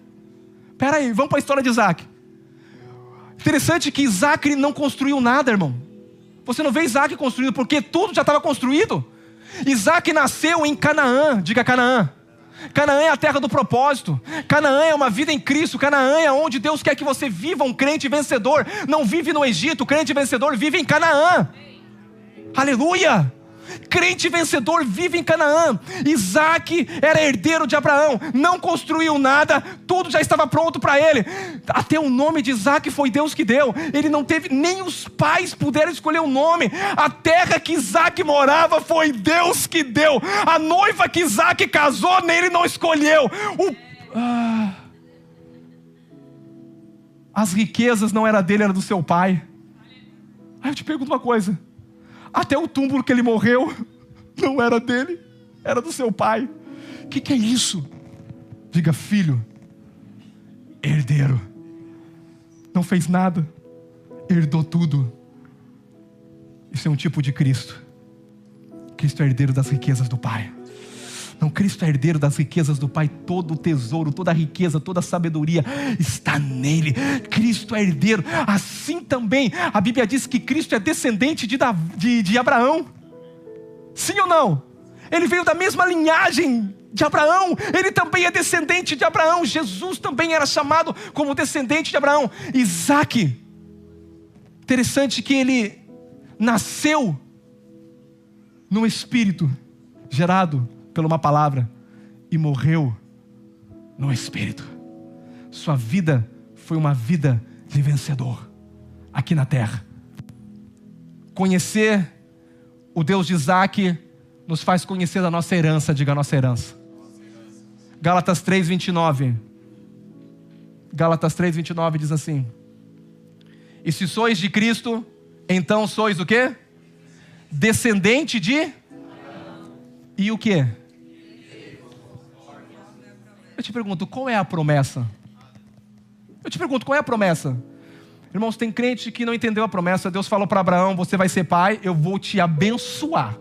Espera aí, vamos para a história de Isaac. Interessante que Isaac não construiu nada, irmão. Você não vê Isaac construído, porque tudo já estava construído. Isaac nasceu em Canaã. Diga Canaã. Canaã é a terra do propósito. Canaã é uma vida em Cristo. Canaã é onde Deus quer que você viva um crente vencedor. Não vive no Egito. O crente vencedor vive em Canaã. Aleluia. Crente vencedor vive em Canaã. Isaac era herdeiro de Abraão. Não construiu nada. Tudo já estava pronto para ele. Até o nome de Isaac foi Deus que deu. Ele não teve, nem os pais puderam escolher o nome. A terra que Isaac morava foi Deus que deu. A noiva que Isaac casou, nele não escolheu. As riquezas não era dele, era do seu pai. Aí eu te pergunto uma coisa. Até o túmulo que ele morreu não era dele, era do seu pai. O que é isso? Diga, filho, herdeiro. Não fez nada, herdou tudo. Isso é um tipo de Cristo. Cristo é herdeiro das riquezas do Pai. Não, Cristo é herdeiro das riquezas do Pai. Todo o tesouro, toda a riqueza, toda a sabedoria está nele. Cristo é herdeiro. Assim também, a Bíblia diz que Cristo é descendente de Abraão. Sim ou não? Ele veio da mesma linhagem de Abraão. Ele também é descendente de Abraão. Jesus também era chamado como descendente de Abraão. Isaac, interessante que ele nasceu no Espírito, gerado pela uma palavra, e morreu no Espírito. Sua vida foi uma vida de vencedor aqui na terra. Conhecer o Deus de Isaac nos faz conhecer a nossa herança. Diga, a nossa herança. Gálatas 3:29. Gálatas 3:29 diz assim: e se sois de Cristo, então sois o quê? Descendente de... E o quê? Eu te pergunto, qual é a promessa? Irmãos, tem crente que não entendeu a promessa. Deus falou para Abraão: você vai ser pai, eu vou te abençoar.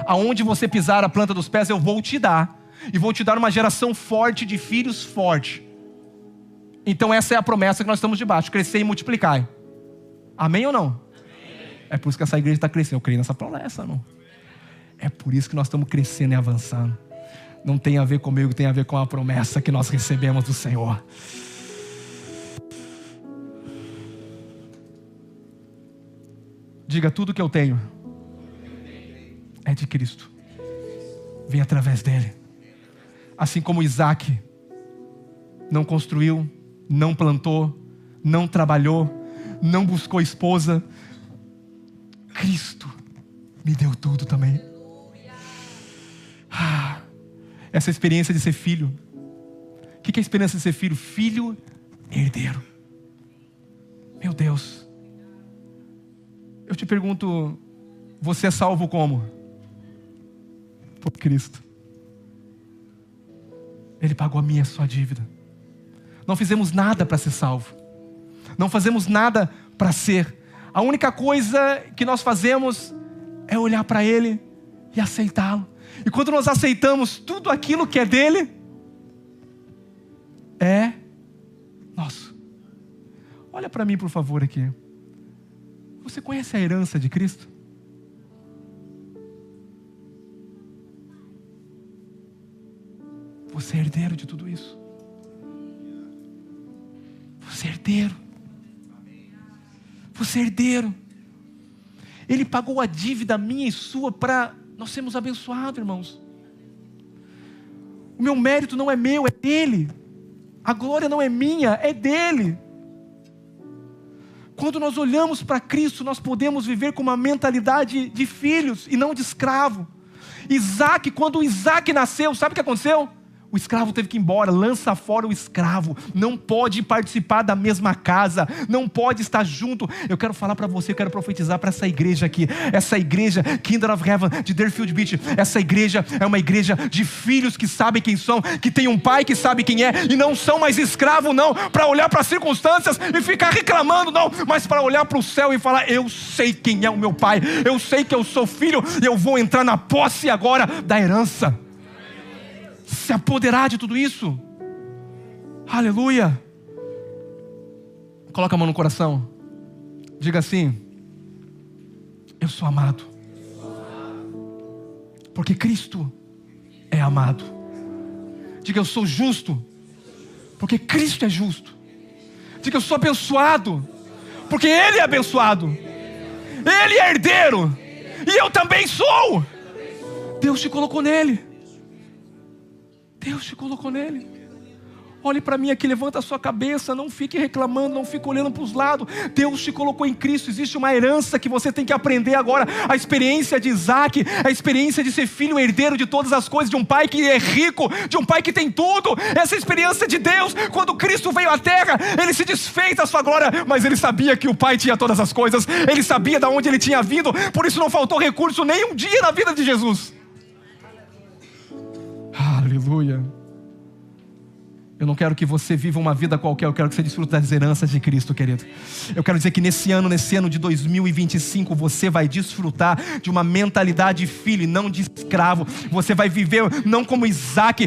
Aonde você pisar a planta dos pés, eu vou te dar. E vou te dar uma geração forte de filhos forte. Então essa é a promessa que nós estamos debaixo: crescer e multiplicar. Amém ou não? Amém. É por isso que essa igreja está crescendo. Eu creio nessa promessa, não? É por isso que nós estamos crescendo e avançando. Não tem a ver comigo, tem a ver com a promessa que nós recebemos do Senhor. Diga, tudo que eu tenho é de Cristo. Vem através dele. Assim como Isaac não construiu, não plantou, não trabalhou, não buscou esposa, Cristo me deu tudo também. Essa experiência de ser filho. O que é a experiência de ser filho? Filho herdeiro. Meu Deus. Eu te pergunto, você é salvo como? por Cristo. Ele pagou a minha e a sua dívida. Não fizemos nada para ser salvo. Não fazemos nada para ser. A única coisa que nós fazemos é olhar para Ele e aceitá-lo. E quando nós aceitamos tudo aquilo que é dele, é nosso. Olha para mim, por favor, aqui. Você conhece a herança de Cristo? Você é herdeiro de tudo isso. Você é herdeiro. Você é herdeiro. Ele pagou a dívida minha e sua para nós sermos abençoados, irmãos. O meu mérito não é meu, é dele. A glória não é minha, é dele. Quando nós olhamos para Cristo, nós podemos viver com uma mentalidade de filhos e não de escravo. Isaac, quando Isaac nasceu, sabe o que aconteceu? O escravo teve que ir embora. Lança fora o escravo. Não pode participar da mesma casa. Não pode estar junto. Eu quero falar para você, eu quero profetizar para essa igreja aqui. Essa igreja, Kingdom of Heaven, de Deerfield Beach. Essa igreja é uma igreja de filhos que sabem quem são, que tem um pai que sabe quem é, e não são mais escravos não, para olhar para as circunstâncias e ficar reclamando não, mas para olhar para o céu e falar: eu sei quem é o meu pai, eu sei que eu sou filho, e eu vou entrar na posse agora da herança. Se apoderar de tudo isso. Aleluia. Coloca a mão no coração. Diga assim: eu sou amado. Porque Cristo é amado. Diga: eu sou justo. Porque Cristo é justo. Diga: eu sou abençoado. Porque Ele é abençoado. Ele é herdeiro. E eu também sou. Deus te colocou nele. Deus te colocou nele. Olhe para mim aqui, levanta a sua cabeça, não fique reclamando, não fique olhando para os lados. Deus te colocou em Cristo, existe uma herança que você tem que aprender agora. A experiência de Isaac, a experiência de ser filho herdeiro de todas as coisas, de um pai que é rico, de um pai que tem tudo. Essa experiência de Deus, quando Cristo veio à terra, Ele se desfez da sua glória, mas Ele sabia que o pai tinha todas as coisas. Ele sabia de onde Ele tinha vindo, por isso não faltou recurso nem um dia na vida de Jesus. Aleluia. Eu não quero que você viva uma vida qualquer, eu quero que você desfrute das heranças de Cristo, querido. Eu quero dizer que nesse ano de 2025, você vai desfrutar de uma mentalidade de filho e não de escravo. Você vai viver não como Isaac,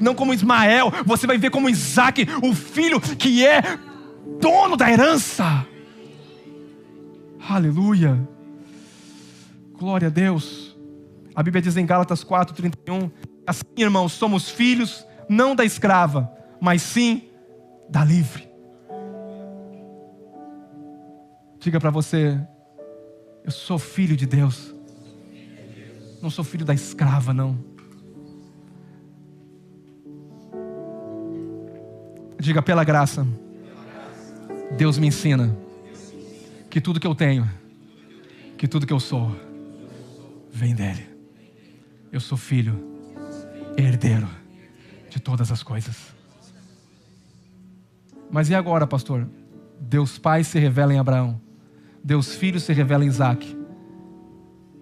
não como Ismael, você vai viver como Isaac, o filho que é dono da herança. Aleluia. Glória a Deus. A Bíblia diz em Gálatas 4:31, assim, irmãos, somos filhos, não da escrava, mas sim da livre. Diga para você: eu sou filho de Deus. Não sou filho da escrava, não. Diga: pela graça, Deus me ensina que tudo que eu tenho, que tudo que eu sou, vem dele. Eu sou filho, herdeiro de todas as coisas. Mas e agora, pastor? Deus Pai se revela em Abraão, Deus Filho se revela em Isaac,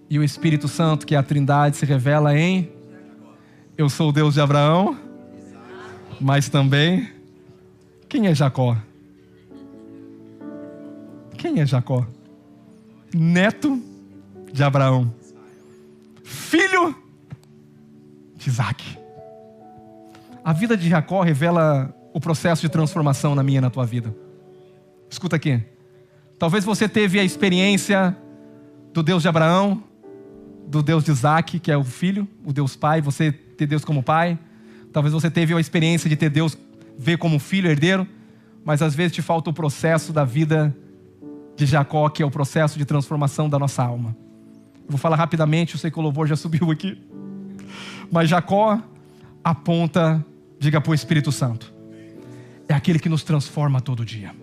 e o Espírito Santo, que é a Trindade, se revela em... Eu sou o Deus de Abraão, mas também... Quem é Jacó? Quem é Jacó? Neto de Abraão, filho de Isaac. A vida de Jacó revela o processo de transformação na minha e na tua vida. Escuta aqui. Talvez você teve a experiência do Deus de Abraão, do Deus de Isaac, que é o filho, o Deus Pai, você ter Deus como pai. Talvez você teve a experiência de ter Deus ver como filho, herdeiro, mas às vezes te falta o processo da vida de Jacó, que é o processo de transformação da nossa alma. Eu vou falar rapidamente, eu sei que o louvor já subiu aqui. Mas Jacó aponta, diga para o Espírito Santo. É aquele que nos transforma todo dia.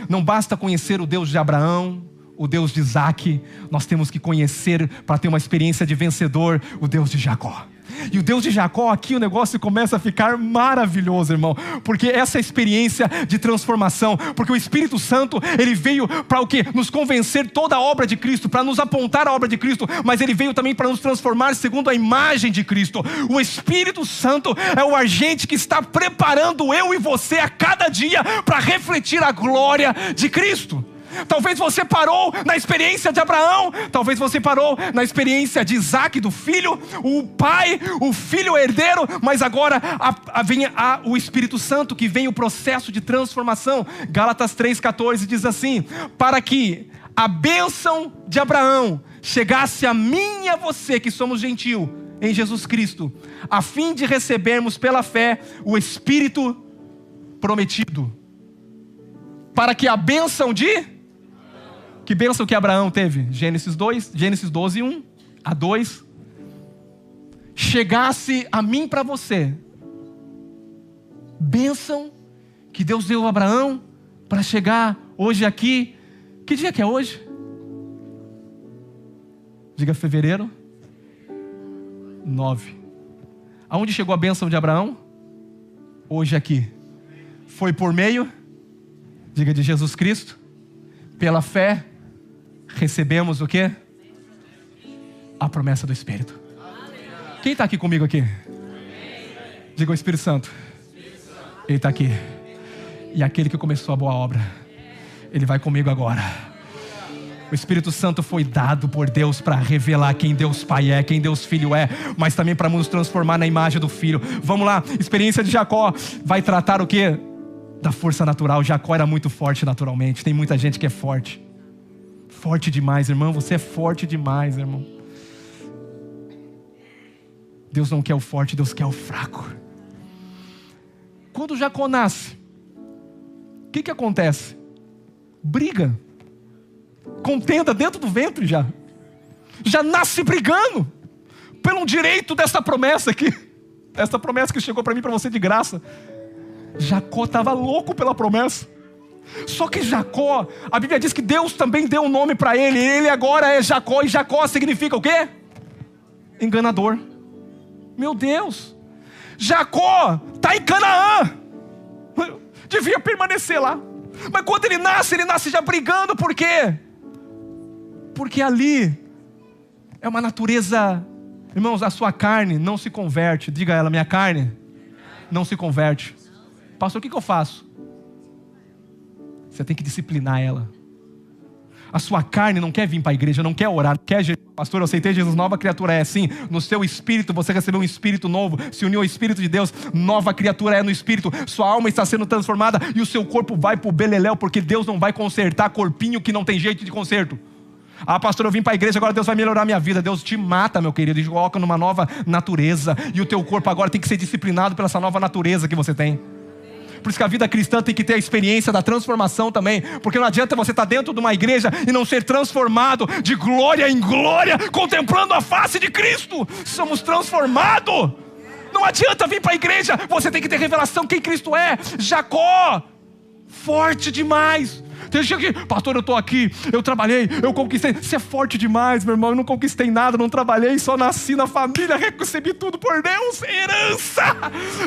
Não basta conhecer o Deus de Abraão, o Deus de Isaac. Nós temos que conhecer, para ter uma experiência de vencedor, o Deus de Jacó. E o Deus de Jacó, aqui o negócio começa a ficar maravilhoso, irmão. Porque essa experiência de transformação, porque o Espírito Santo, ele veio para o quê? Nos convencer toda a obra de Cristo, para nos apontar a obra de Cristo, mas ele veio também para nos transformar segundo a imagem de Cristo. O Espírito Santo é o agente que está preparando eu e você a cada dia para refletir a glória de Cristo. Talvez você parou na experiência de Abraão, talvez você parou na experiência de Isaac, do filho, o pai, o filho herdeiro, mas agora vem o Espírito Santo, que vem o processo de transformação. Gálatas 3,14 diz assim: para que a bênção de Abraão chegasse a mim e a você, que somos gentil, em Jesus Cristo, a fim de recebermos pela fé o Espírito prometido. Para que a bênção de... Que bênção que Abraão teve? Gênesis 12, 1 a 2. Chegasse a mim para você. Bênção que Deus deu a Abraão para chegar hoje aqui. Que dia que é hoje? Diga fevereiro 9. Aonde chegou a bênção de Abraão? Hoje aqui. Foi por meio, diga, de Jesus Cristo. Pela fé recebemos o quê? A promessa do Espírito. Quem está aqui comigo aqui? Diga o Espírito Santo. Ele está aqui. E aquele que começou a boa obra, ele vai comigo agora. O Espírito Santo foi dado por Deus para revelar quem Deus Pai é, quem Deus Filho é, mas também para nos transformar na imagem do Filho. Vamos lá, experiência de Jacó vai tratar o quê? Da força natural. Jacó era muito forte naturalmente. Tem muita gente que é forte. Forte demais, irmão. Você é forte demais, irmão. Deus não quer o forte, Deus quer o fraco. Quando Jacó nasce, o que acontece? Briga. Contenda dentro do ventre já. Já nasce brigando pelo direito dessa promessa aqui. Essa promessa que chegou para mim e para você de graça. Jacó estava louco pela promessa. Só que Jacó, a Bíblia diz que Deus também deu um nome para ele. Ele agora é Jacó. E Jacó significa o quê? Enganador. Meu Deus. Jacó está em Canaã. Devia permanecer lá. Mas quando ele nasce já brigando. Por quê? Porque ali é uma natureza. Irmãos, a sua carne não se converte. Diga a ela, minha carne não se converte. Pastor, o que eu faço? Você tem que disciplinar ela. A sua carne não quer vir para a igreja, não quer orar, não quer... Pastor, eu aceitei Jesus, nova criatura é assim. No seu espírito, você recebeu um espírito novo, se uniu ao Espírito de Deus, nova criatura é no espírito. Sua alma está sendo transformada e o seu corpo vai para o beleléu, porque Deus não vai consertar corpinho que não tem jeito de conserto. Ah, pastor, eu vim para a igreja, agora Deus vai melhorar a minha vida. Deus te mata, meu querido, e coloca numa nova natureza. E o teu corpo agora tem que ser disciplinado pela essa nova natureza que você tem. Por isso que a vida cristã tem que ter a experiência da transformação também. Porque não adianta você estar dentro de uma igreja e não ser transformado de glória em glória, contemplando a face de Cristo. Somos transformados. Não adianta vir para a igreja, você tem que ter revelação quem Cristo é. Jacó, forte demais. Tem gente aqui, pastor, eu estou aqui, eu trabalhei, eu conquistei. Você é forte demais, meu irmão, eu não conquistei nada, não trabalhei, só nasci na família, recebi tudo por Deus, herança.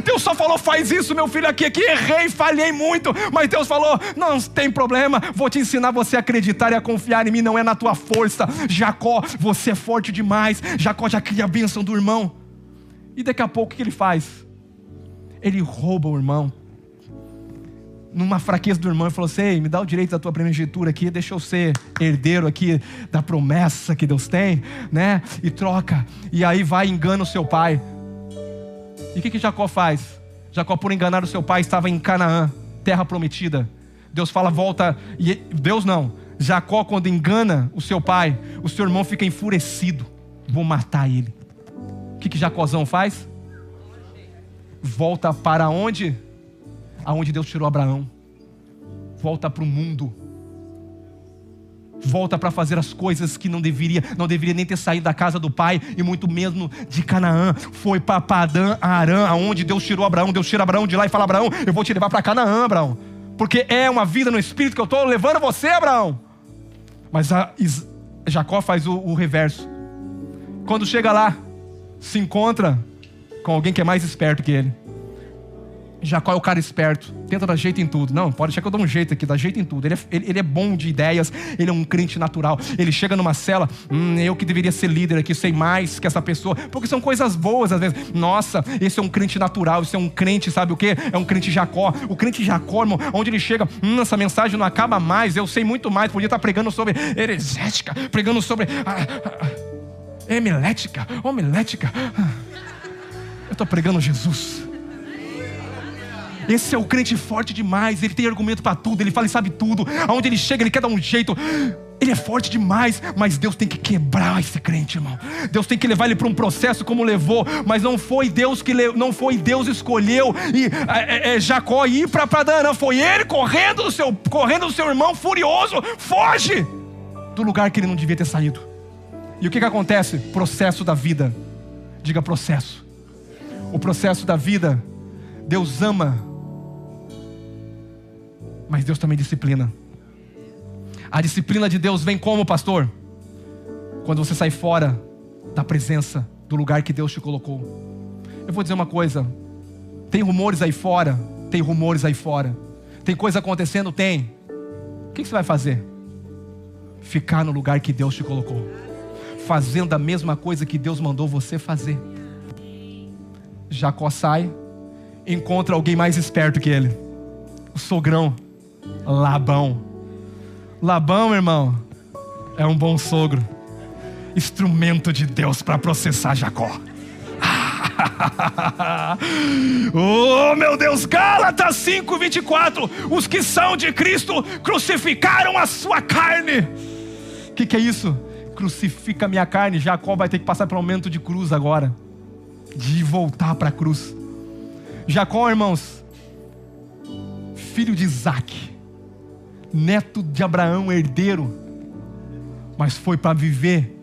Deus só falou, faz isso, meu filho, aqui errei, falhei muito, mas Deus falou, não tem problema, vou te ensinar você a acreditar e a confiar em mim, não é na tua força. Jacó, você é forte demais. Jacó já cria a bênção do irmão. E daqui a pouco o que ele faz? Ele rouba o irmão. Numa fraqueza do irmão, ele falou assim, ei, me dá o direito da tua primogenitura aqui, deixa eu ser herdeiro aqui da promessa que Deus tem, né? E troca, e aí vai e engana o seu pai. E o que Jacó faz? Jacó, por enganar o seu pai, estava em Canaã, terra prometida. Deus fala, volta, e Deus não. Jacó, quando engana o seu pai, o seu irmão fica enfurecido. Vou matar ele. O que Jacózão faz? Volta para onde? Aonde Deus tirou Abraão. Volta para o mundo. Volta para fazer as coisas que não deveria nem ter saído da casa do pai, e muito menos de Canaã. Foi para Padã Arã, aonde Deus tirou Abraão. Deus tira Abraão de lá e fala, Abraão, eu vou te levar para Canaã, Abraão, porque é uma vida no Espírito que eu estou levando você, Abraão. Mas Jacó faz o reverso. Quando chega lá, se encontra com alguém que é mais esperto que ele. Jacó é o cara esperto, tenta dar jeito em tudo. Não, pode deixar que eu dou um jeito aqui, dá jeito em tudo. Ele é bom de ideias, ele é um crente natural. Ele chega numa cela, eu que deveria ser líder aqui, sei mais que essa pessoa, porque são coisas boas às vezes. Nossa, esse é um crente natural, esse é um crente, sabe o quê? É um crente Jacó. O crente Jacó, irmão, onde ele chega, essa mensagem não acaba mais, eu sei muito mais, podia estar pregando sobre heresética, pregando sobre homilética. Eu estou pregando Jesus. Esse é o crente forte demais. Ele tem argumento para tudo, ele fala e sabe tudo. Aonde ele chega, ele quer dar um jeito. Ele é forte demais, mas Deus tem que quebrar esse crente, irmão. Deus tem que levar ele para um processo como levou. Mas não foi Deus que não foi Deus escolheu Jacó ir para Dan, não. Foi ele correndo do seu irmão furioso. Foge do lugar que ele não devia ter saído. E o que acontece? Processo da vida. Diga processo. O processo da vida. Deus ama, mas Deus também disciplina. A disciplina de Deus vem como, pastor? Quando você sai fora da presença, do lugar que Deus te colocou. Eu vou dizer uma coisa. Tem rumores aí fora. Tem coisa acontecendo? Tem. O que você vai fazer? Ficar no lugar que Deus te colocou, fazendo a mesma coisa que Deus mandou você fazer. Jacó sai, encontra alguém mais esperto que ele, o sogrão, Labão. Labão, irmão, é um bom sogro, instrumento de Deus para processar Jacó. Oh meu Deus, Gálatas 5:24, os que são de Cristo crucificaram a sua carne. O que é isso? Crucifica a minha carne. Jacó vai ter que passar por um momento de cruz agora, de voltar para a cruz. Jacó, irmãos, filho de Isaac, neto de Abraão, herdeiro, mas foi para viver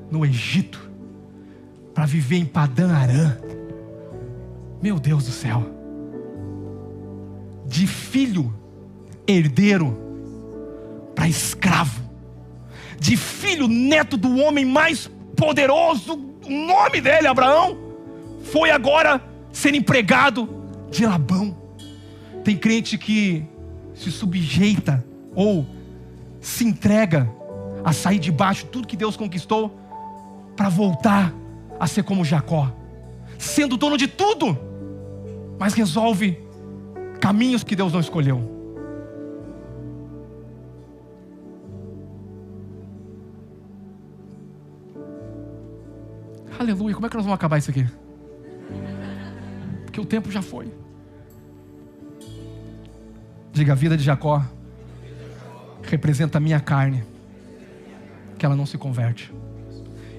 no Egito, para viver em Padã Arã. Meu Deus do céu. De filho herdeiro para escravo, de filho neto do homem mais poderoso, o nome dele, Abraão, foi agora ser empregado de Labão. Tem crente que se sujeita ou se entrega a sair debaixo de tudo que Deus conquistou para voltar a ser como Jacó, sendo dono de tudo, mas resolve caminhos que Deus não escolheu. Aleluia, como é que nós vamos acabar isso aqui? Porque o tempo já foi. Diga, a vida de Jacó representa a minha carne, que ela não se converte.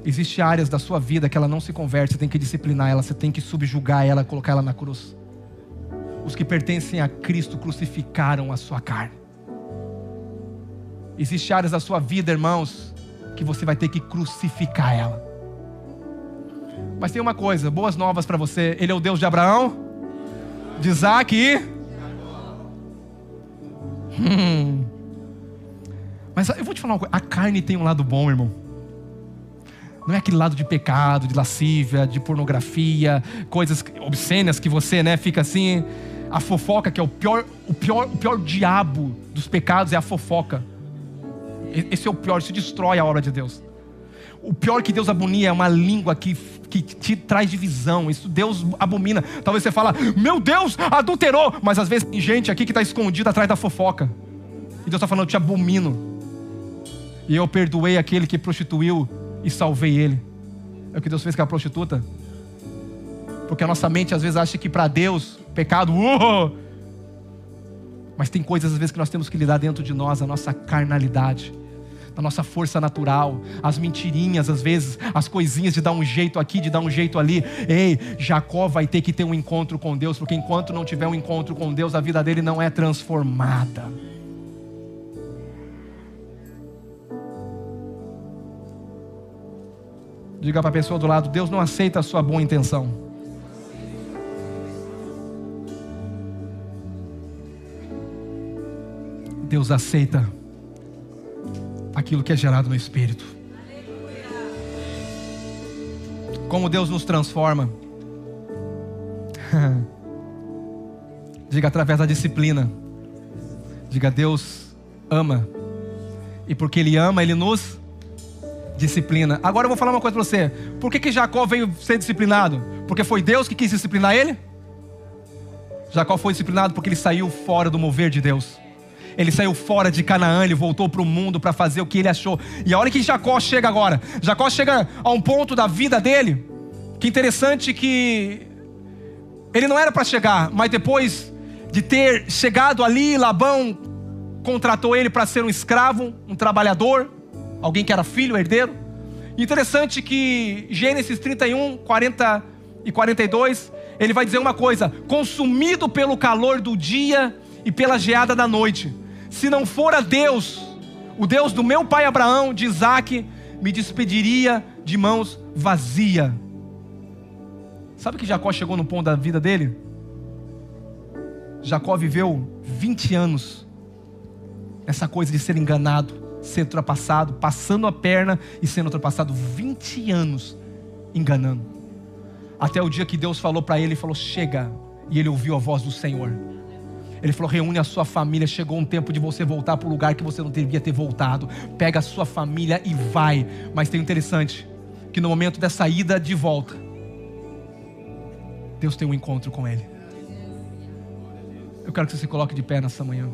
Existem áreas da sua vida que ela não se converte. Você tem que disciplinar ela, você tem que subjugar ela, colocar ela na cruz. Os que pertencem a Cristo crucificaram a sua carne. Existem áreas da sua vida, irmãos, que você vai ter que crucificar ela. Mas tem uma coisa, boas novas para você. Ele é o Deus de Abraão, de Isaac e... Mas eu vou te falar uma coisa. A carne tem um lado bom, irmão. Não é aquele lado de pecado, de lascívia, de pornografia, coisas obscenas que você, fica assim. A fofoca, que é o pior diabo dos pecados, é a fofoca. Esse é o pior, isso destrói a obra de Deus. O pior que Deus abonia é uma língua que te traz divisão. Isso Deus abomina. Talvez você fala, meu Deus, adulterou. Mas às vezes tem gente aqui que está escondida atrás da fofoca. E Deus está falando, eu te abomino. E eu perdoei aquele que prostituiu e salvei ele. É o que Deus fez com a prostituta. Porque a nossa mente às vezes acha que para Deus, pecado, mas tem coisas às vezes que nós temos que lidar dentro de nós, a nossa carnalidade, a nossa força natural, as mentirinhas às vezes, as coisinhas de dar um jeito aqui, de dar um jeito ali. Ei, Jacó vai ter que ter um encontro com Deus, porque enquanto não tiver um encontro com Deus, a vida dele não é transformada. Diga para a pessoa do lado, Deus não aceita a sua boa intenção. Deus aceita aquilo que é gerado no Espírito. Como Deus nos transforma. Diga, através da disciplina. Diga, Deus ama. E porque Ele ama, Ele nos disciplina. Agora eu vou falar uma coisa para você. Por que Jacó veio ser disciplinado? Porque foi Deus que quis disciplinar ele? Jacó foi disciplinado porque ele saiu fora do mover de Deus. Ele saiu fora de Canaã, ele voltou para o mundo para fazer o que ele achou. E a hora que Jacó chega agora, Jacó chega a um ponto da vida dele, que interessante que ele não era para chegar, mas depois de ter chegado ali, Labão contratou ele para ser um escravo, um trabalhador, alguém que era filho, herdeiro. Interessante que Gênesis 31, 40 e 42, ele vai dizer uma coisa: consumido pelo calor do dia e pela geada da noite, se não fora Deus, o Deus do meu pai Abraão, de Isaac, me despediria de mãos vazias. Sabe que Jacó chegou no ponto da vida dele? Jacó viveu 20 anos essa coisa de ser enganado, ser ultrapassado, passando a perna e sendo ultrapassado. 20 anos enganando, até o dia que Deus falou para ele, falou: chega. E ele ouviu a voz do Senhor. Ele falou: reúne a sua família, chegou um tempo de você voltar para o lugar que você não devia ter voltado. Pega a sua família e vai. Mas tem interessante, que no momento dessa ida de volta, Deus tem um encontro com ele. Eu quero que você se coloque de pé nessa manhã.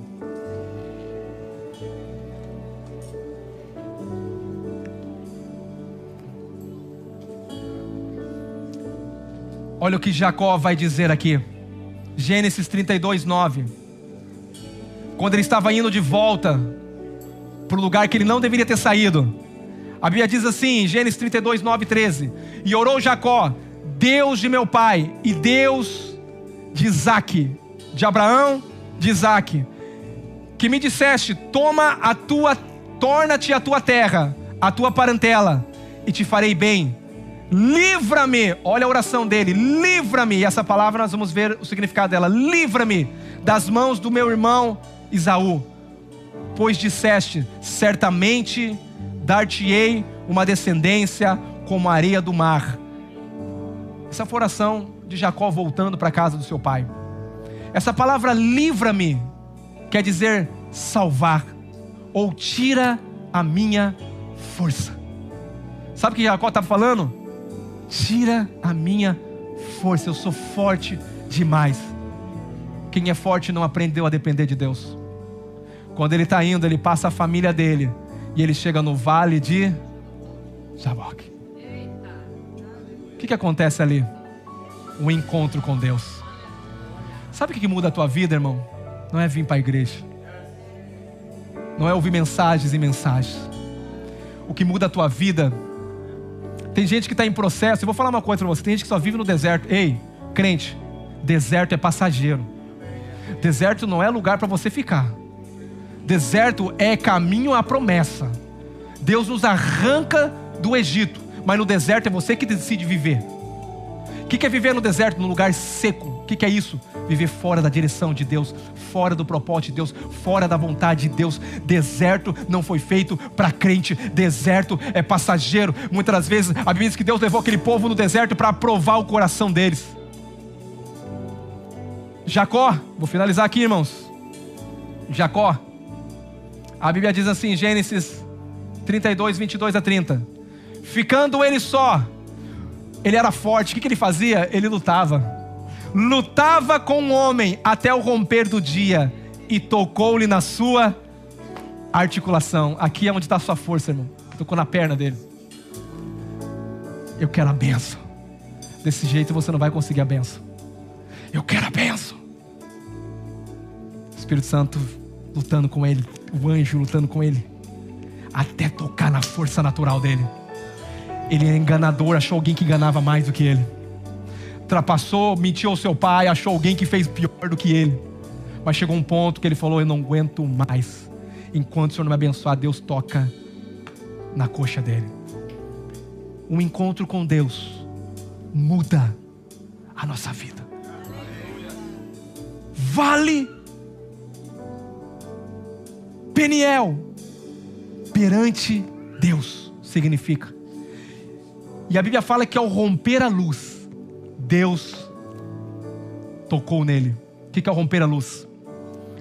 Olha o que Jacó vai dizer aqui. Gênesis 32, 9. Quando ele estava indo de volta para o lugar que ele não deveria ter saído, a Bíblia diz assim, Gênesis 32, 9 e 13: e orou Jacó: Deus de meu pai e Deus de Isaac, de Abraão, de Isaac, que me disseste: torna-te a tua terra, a tua parentela, e te farei bem. Livra-me, olha a oração dele, livra-me. E essa palavra nós vamos ver o significado dela: livra-me das mãos do meu irmão Esaú, pois disseste: certamente dar-te-ei uma descendência como a areia do mar. Essa foi a oração de Jacó voltando para a casa do seu pai. Essa palavra livra-me quer dizer salvar, ou tira a minha força. Sabe o que Jacó estava falando? Tira a minha força, eu sou forte demais. Quem é forte não aprendeu a depender de Deus. Quando ele está indo, ele passa a família dele, e ele chega no vale de Jaboque. O que acontece ali? Um encontro com Deus. Sabe o que muda a tua vida, irmão? Não é vir para a igreja, não é ouvir mensagens e mensagens. O que muda a tua vida, tem gente que está em processo. Eu vou falar uma coisa para você: tem gente que só vive no deserto. Ei, crente, deserto é passageiro. Deserto não é lugar para você ficar. Deserto é caminho à promessa. Deus nos arranca do Egito, mas no deserto é você que decide viver. O que é viver no deserto? Num lugar seco. O que é isso? Viver fora da direção de Deus, fora do propósito de Deus, fora da vontade de Deus. Deserto não foi feito para crente. Deserto é passageiro. Muitas das vezes a Bíblia diz que Deus levou aquele povo no deserto para provar o coração deles. Jacó, vou finalizar aqui, irmãos. Jacó, a Bíblia diz assim, Gênesis 32, 22 a 30: ficando ele só, ele era forte. O que ele fazia? Ele lutava com o homem até o romper do dia, e tocou-lhe na sua articulação. Aqui é onde está a sua força, irmão. Tocou na perna dele. Eu quero a bênção. Desse jeito você não vai conseguir a bênção. Eu quero a bênção. Espírito Santo lutando com ele, o anjo lutando com ele, até tocar na força natural dele. Ele é enganador, achou alguém que enganava mais do que ele. Ultrapassou, mentiu ao seu pai, achou alguém que fez pior do que ele. Mas chegou um ponto que ele falou: eu não aguento mais. Enquanto o Senhor não me abençoar, Deus toca na coxa dele. Um encontro com Deus muda a nossa vida. Vale Peniel perante Deus significa E a Bíblia fala que ao romper a luz, Deus tocou nele. O que é ao romper a luz?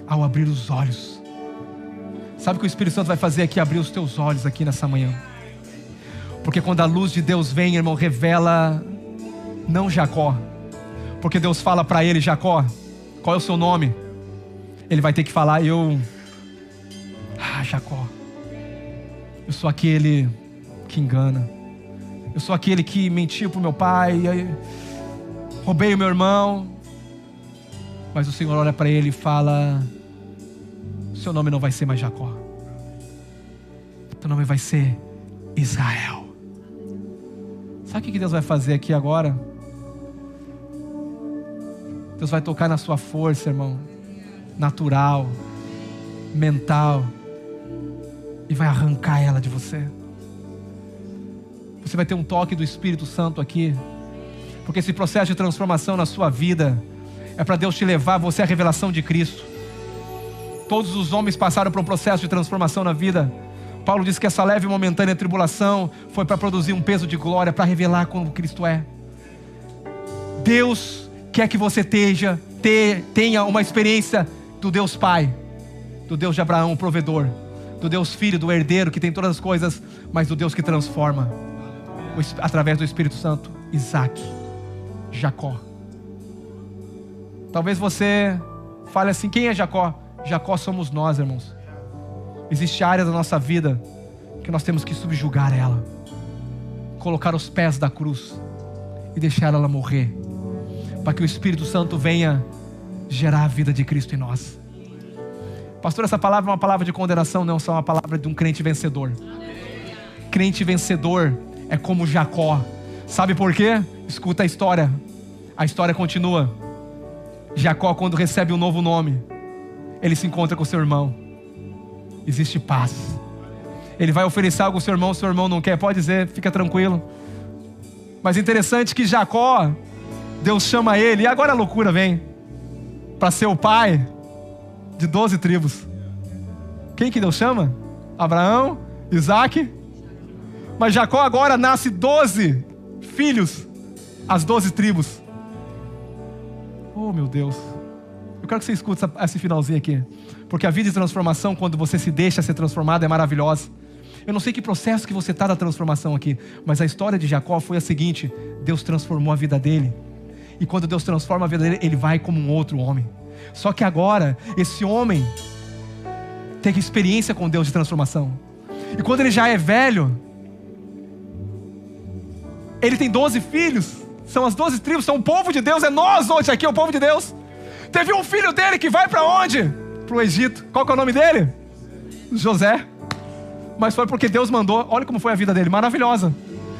Ao abrir os olhos. Sabe o que o Espírito Santo vai fazer aqui? Abrir os teus olhos aqui nessa manhã. Porque quando a luz de Deus vem, irmão, revela não Jacó. Porque Deus fala para ele: Jacó, qual é o seu nome? Ele vai ter que falar: Jacó, eu sou aquele que engana. Eu sou aquele que mentiu para o meu pai, roubei o meu irmão. Mas o Senhor olha para ele e fala: seu nome não vai ser mais Jacó, seu nome vai ser Israel. Sabe o que Deus vai fazer aqui agora? Deus vai tocar na sua força, irmão, natural, mental, e vai arrancar ela de você. Você vai ter um toque do Espírito Santo aqui, porque esse processo de transformação na sua vida é para Deus te levar você à revelação de Cristo. Todos os homens passaram por um processo de transformação na vida. Paulo diz que essa leve e momentânea tribulação foi para produzir um peso de glória, para revelar como Cristo é. Deus quer que você tenha uma experiência do Deus Pai, do Deus de Abraão, o provedor, do Deus Filho, do herdeiro que tem todas as coisas, mas do Deus que transforma através do Espírito Santo. Isaac, Jacó. Talvez você fale assim: quem é Jacó? Jacó somos nós, irmãos. Existe área da nossa vida que nós temos que subjugar ela, colocar os pés da cruz e deixar ela morrer, para que o Espírito Santo venha gerar a vida de Cristo em nós. Pastor, essa palavra é uma palavra de condenação, não é só uma palavra de um crente vencedor. Crente vencedor é como Jacó. Sabe por quê? Escuta a história. A história continua. Jacó, quando recebe um novo nome, ele se encontra com seu irmão. Existe paz. Ele vai oferecer algo ao seu irmão não quer. Pode dizer, fica tranquilo. Mas interessante que Jacó, Deus chama ele, e agora a loucura vem, para ser o pai de 12 tribos. Quem que Deus chama? Abraão, Isaac. Mas Jacó agora nasce 12 filhos, as 12 tribos. Oh, meu Deus. Eu quero que você escute esse finalzinho aqui, porque a vida de transformação, quando você se deixa ser transformado, é maravilhosa. Eu não sei que processo que você está da transformação aqui, mas a história de Jacó foi a seguinte: Deus transformou a vida dele, e quando Deus transforma a vida dele, ele vai como um outro homem. Só que agora, esse homem tem experiência com Deus de transformação, e quando ele já é velho, ele tem 12 filhos, são as 12 tribos, são o povo de Deus, é nós hoje aqui, é o povo de Deus. Teve um filho dele que vai para onde? Para o Egito. Qual que é o nome dele? José. Mas foi porque Deus mandou. Olha como foi a vida dele, maravilhosa.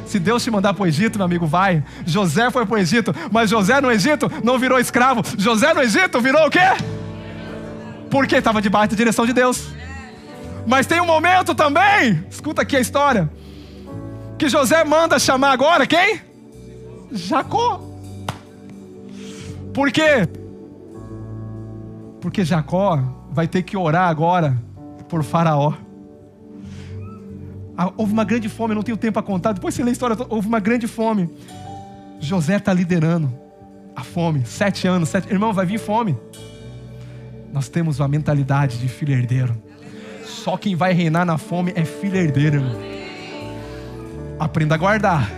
Se Deus te mandar para o Egito, meu amigo, vai. José foi para o Egito, mas José no Egito não virou escravo. José no Egito virou o quê? Porque estava debaixo da direção de Deus. Mas tem um momento também, escuta aqui a história, que José manda chamar agora quem? Jacó. Por quê? Porque Jacó vai ter que orar agora por Faraó. Houve uma grande fome, eu não tenho tempo para contar, depois você lê a história, houve uma grande fome. José está liderando a fome, 7 anos, irmão, vai vir fome. Nós temos uma mentalidade de filho herdeiro. Só quem vai reinar na fome é filho herdeiro, irmão. Aprenda a guardar.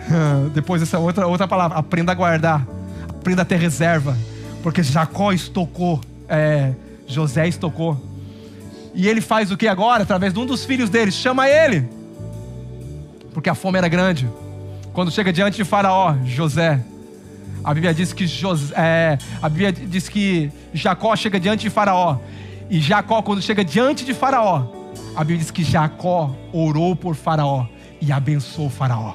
Depois essa outra palavra, aprenda a guardar, aprenda a ter reserva, porque Jacó estocou, José estocou. E ele faz o que agora? Através de um dos filhos dele, chama ele, porque a fome era grande. Quando chega diante de Faraó, José, a Bíblia diz que Jacó chega diante de Faraó, e Jacó, quando chega diante de Faraó, a Bíblia diz que Jacó orou por Faraó e abençoou Faraó.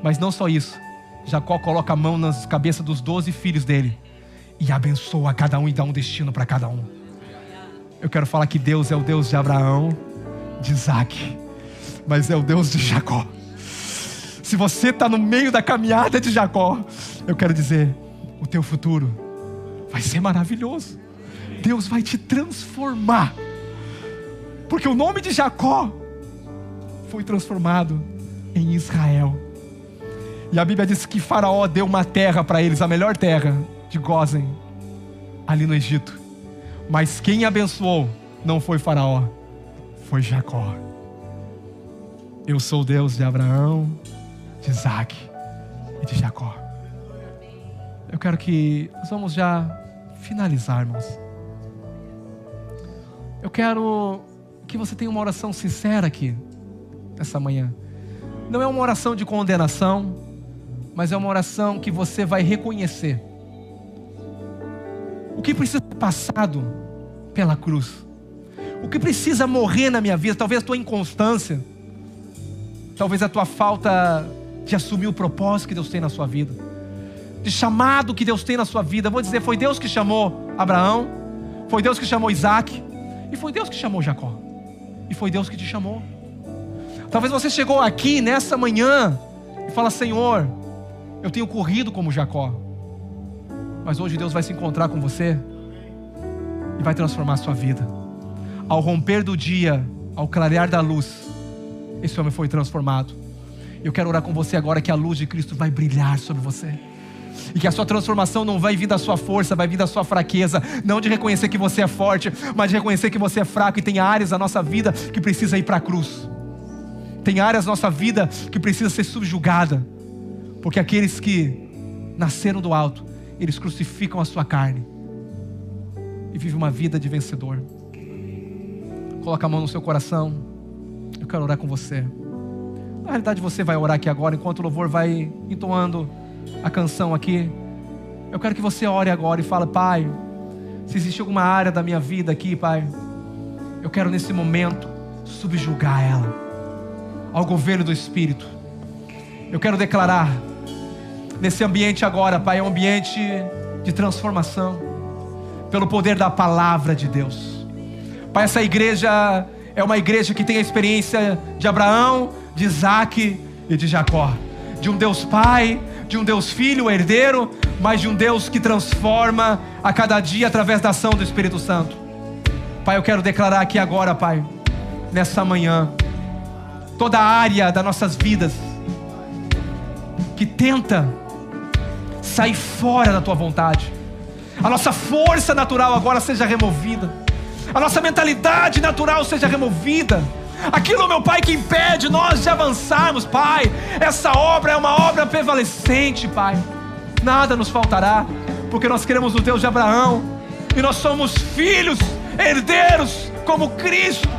Mas não só isso, Jacó coloca a mão nas cabeças dos 12 filhos dele e abençoa a cada um e dá um destino para cada um. Eu quero falar que Deus é o Deus de Abraão, de Isaac, mas é o Deus de Jacó. Se você está no meio da caminhada de Jacó, eu quero dizer, o teu futuro vai ser maravilhoso. Deus vai te transformar, porque o nome de Jacó foi transformado em Israel. E a Bíblia diz que Faraó deu uma terra para eles, a melhor terra de Gósen, ali no Egito. Mas quem abençoou não foi Faraó, foi Jacó. Eu sou o Deus de Abraão, de Isaac e de Jacó. Eu quero que nós vamos já finalizar, irmãos. Eu quero que você tenha uma oração sincera aqui, essa manhã. Não é uma oração de condenação, mas é uma oração que você vai reconhecer o que precisa ser passado pela cruz, o que precisa morrer na minha vida. Talvez a tua inconstância, talvez a tua falta de assumir o propósito que Deus tem na sua vida, de chamado que Deus tem na sua vida. Vou dizer, foi Deus que chamou Abraão, foi Deus que chamou Isaac, e foi Deus que chamou Jacó, e foi Deus que te chamou. Talvez você chegou aqui nessa manhã e fala: Senhor, eu tenho corrido como Jacó, mas hoje Deus vai se encontrar com você e vai transformar a sua vida. Ao romper do dia, ao clarear da luz, esse homem foi transformado. Eu quero orar com você agora que a luz de Cristo vai brilhar sobre você, e que a sua transformação não vai vir da sua força, vai vir da sua fraqueza. Não de reconhecer que você é forte, mas de reconhecer que você é fraco. E tem áreas da nossa vida que precisa ir para a cruz. Tem áreas da nossa vida que precisa ser subjugada, porque aqueles que nasceram do alto, eles crucificam a sua carne e vivem uma vida de vencedor. Coloca a mão no seu coração. Eu quero orar com você. Na realidade você vai orar aqui agora, enquanto o louvor vai entoando a canção aqui. Eu quero que você ore agora e fale: Pai, se existe alguma área da minha vida aqui, Pai, eu quero nesse momento subjugar ela ao governo do Espírito. Eu quero declarar nesse ambiente agora, Pai, é um ambiente de transformação pelo poder da palavra de Deus. Pai, essa igreja é uma igreja que tem a experiência de Abraão, de Isaac e de Jacó, de um Deus Pai, de um Deus Filho, herdeiro, mas de um Deus que transforma a cada dia através da ação do Espírito Santo. Pai, eu quero declarar aqui agora, Pai, nessa manhã, toda a área das nossas vidas que tenta sair fora da Tua vontade, a nossa força natural agora seja removida, a nossa mentalidade natural seja removida. Aquilo, meu Pai, que impede nós de avançarmos, Pai, essa obra é uma obra prevalecente, Pai. Nada nos faltará, porque nós queremos o Deus de Abraão, e nós somos filhos, herdeiros, como Cristo.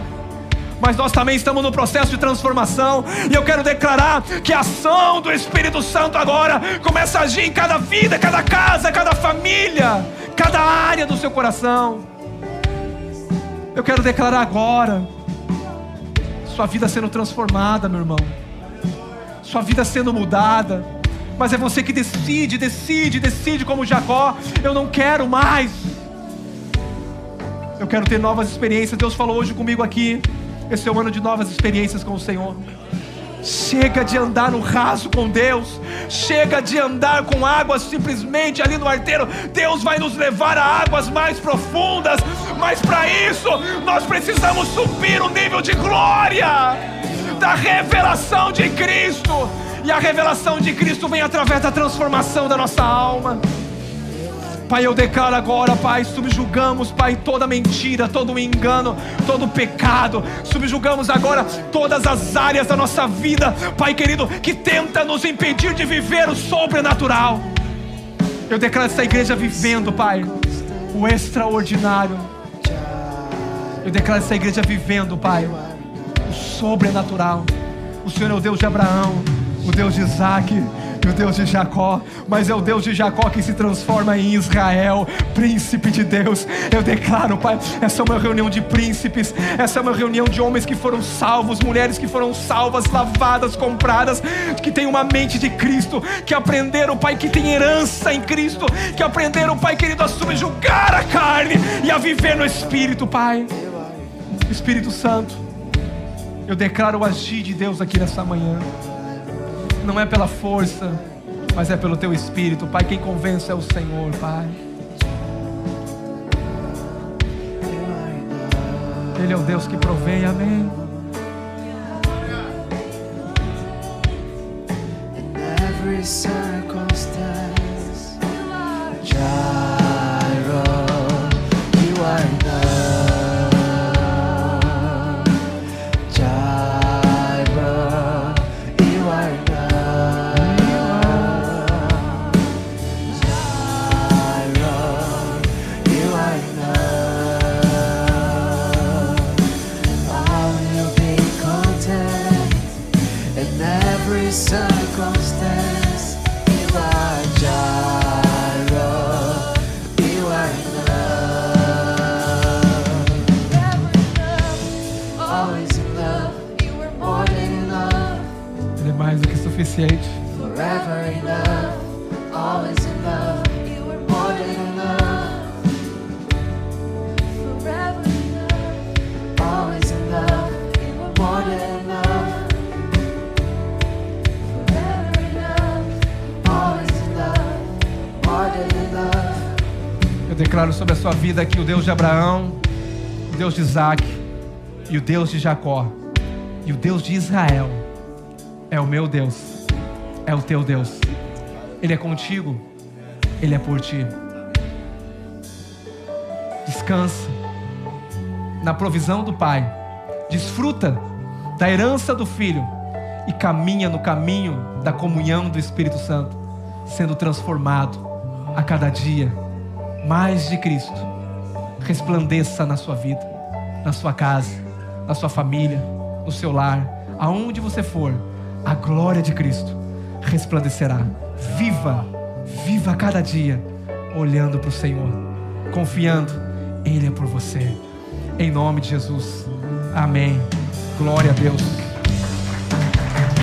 Mas nós também estamos no processo de transformação, e eu quero declarar que a ação do Espírito Santo agora começa a agir em cada vida, cada casa, cada família, cada área do seu coração. Eu quero declarar agora sua vida sendo transformada, meu irmão, sua vida sendo mudada. Mas é você que decide como Jacó: eu não quero mais, eu quero ter novas experiências. Deus falou hoje comigo aqui: esse é um ano de novas experiências com o Senhor. Chega de andar no raso com Deus, chega de andar com águas simplesmente ali no arteiro. Deus vai nos levar a águas mais profundas, mas para isso nós precisamos subir o nível de glória da revelação de Cristo. E a revelação de Cristo vem através da transformação da nossa alma. Pai, eu declaro agora, Pai, subjugamos, Pai, toda mentira, todo engano, todo pecado. Subjugamos agora todas as áreas da nossa vida, Pai querido, que tenta nos impedir de viver o sobrenatural. Eu declaro essa igreja vivendo, Pai, o extraordinário. Eu declaro essa igreja vivendo, Pai, o sobrenatural. O Senhor é o Deus de Abraão, o Deus de Isaac e o Deus de Jacó, mas é o Deus de Jacó que se transforma em Israel, príncipe de Deus. Eu declaro, Pai, essa é uma reunião de príncipes, essa é uma reunião de homens que foram salvos, mulheres que foram salvas, lavadas, compradas, que têm uma mente de Cristo, que aprenderam, Pai, que tem herança em Cristo, que aprenderam, Pai querido, a subjugar a carne e a viver no Espírito, Pai. Espírito Santo, eu declaro o agir de Deus aqui nessa manhã. Não é pela força, mas é pelo Teu Espírito, Pai. Quem convence é o Senhor, Pai. Ele é o Deus que provém, amém. Every every circumstance. Jireh, you are enough. Jireh, you are enough. Jireh, you are enough. I will be content in every circumstance. You are Jireh, you are enough. Always enough, you are more than enough. Ele é mais do que suficiente. Forever enough, always enough, you are more than enough. Forever enough, always enough, you are more than enough. Forever enough, always enough, more than enough. Eu declaro sobre a sua vida que o Deus de Abraão, o Deus de Isaac e o Deus de Jacó e o Deus de Israel é o meu Deus, é o teu Deus. Ele é contigo, Ele é por ti. Descansa na provisão do Pai, desfruta da herança do Filho e caminha no caminho da comunhão do Espírito Santo, sendo transformado a cada dia. Mais de Cristo resplandeça na sua vida, na sua casa, na sua família, no seu lar, aonde você for, a glória de Cristo resplandecerá. Viva a cada dia olhando para o Senhor, confiando, Ele é por você. Em nome de Jesus, amém. Glória a Deus.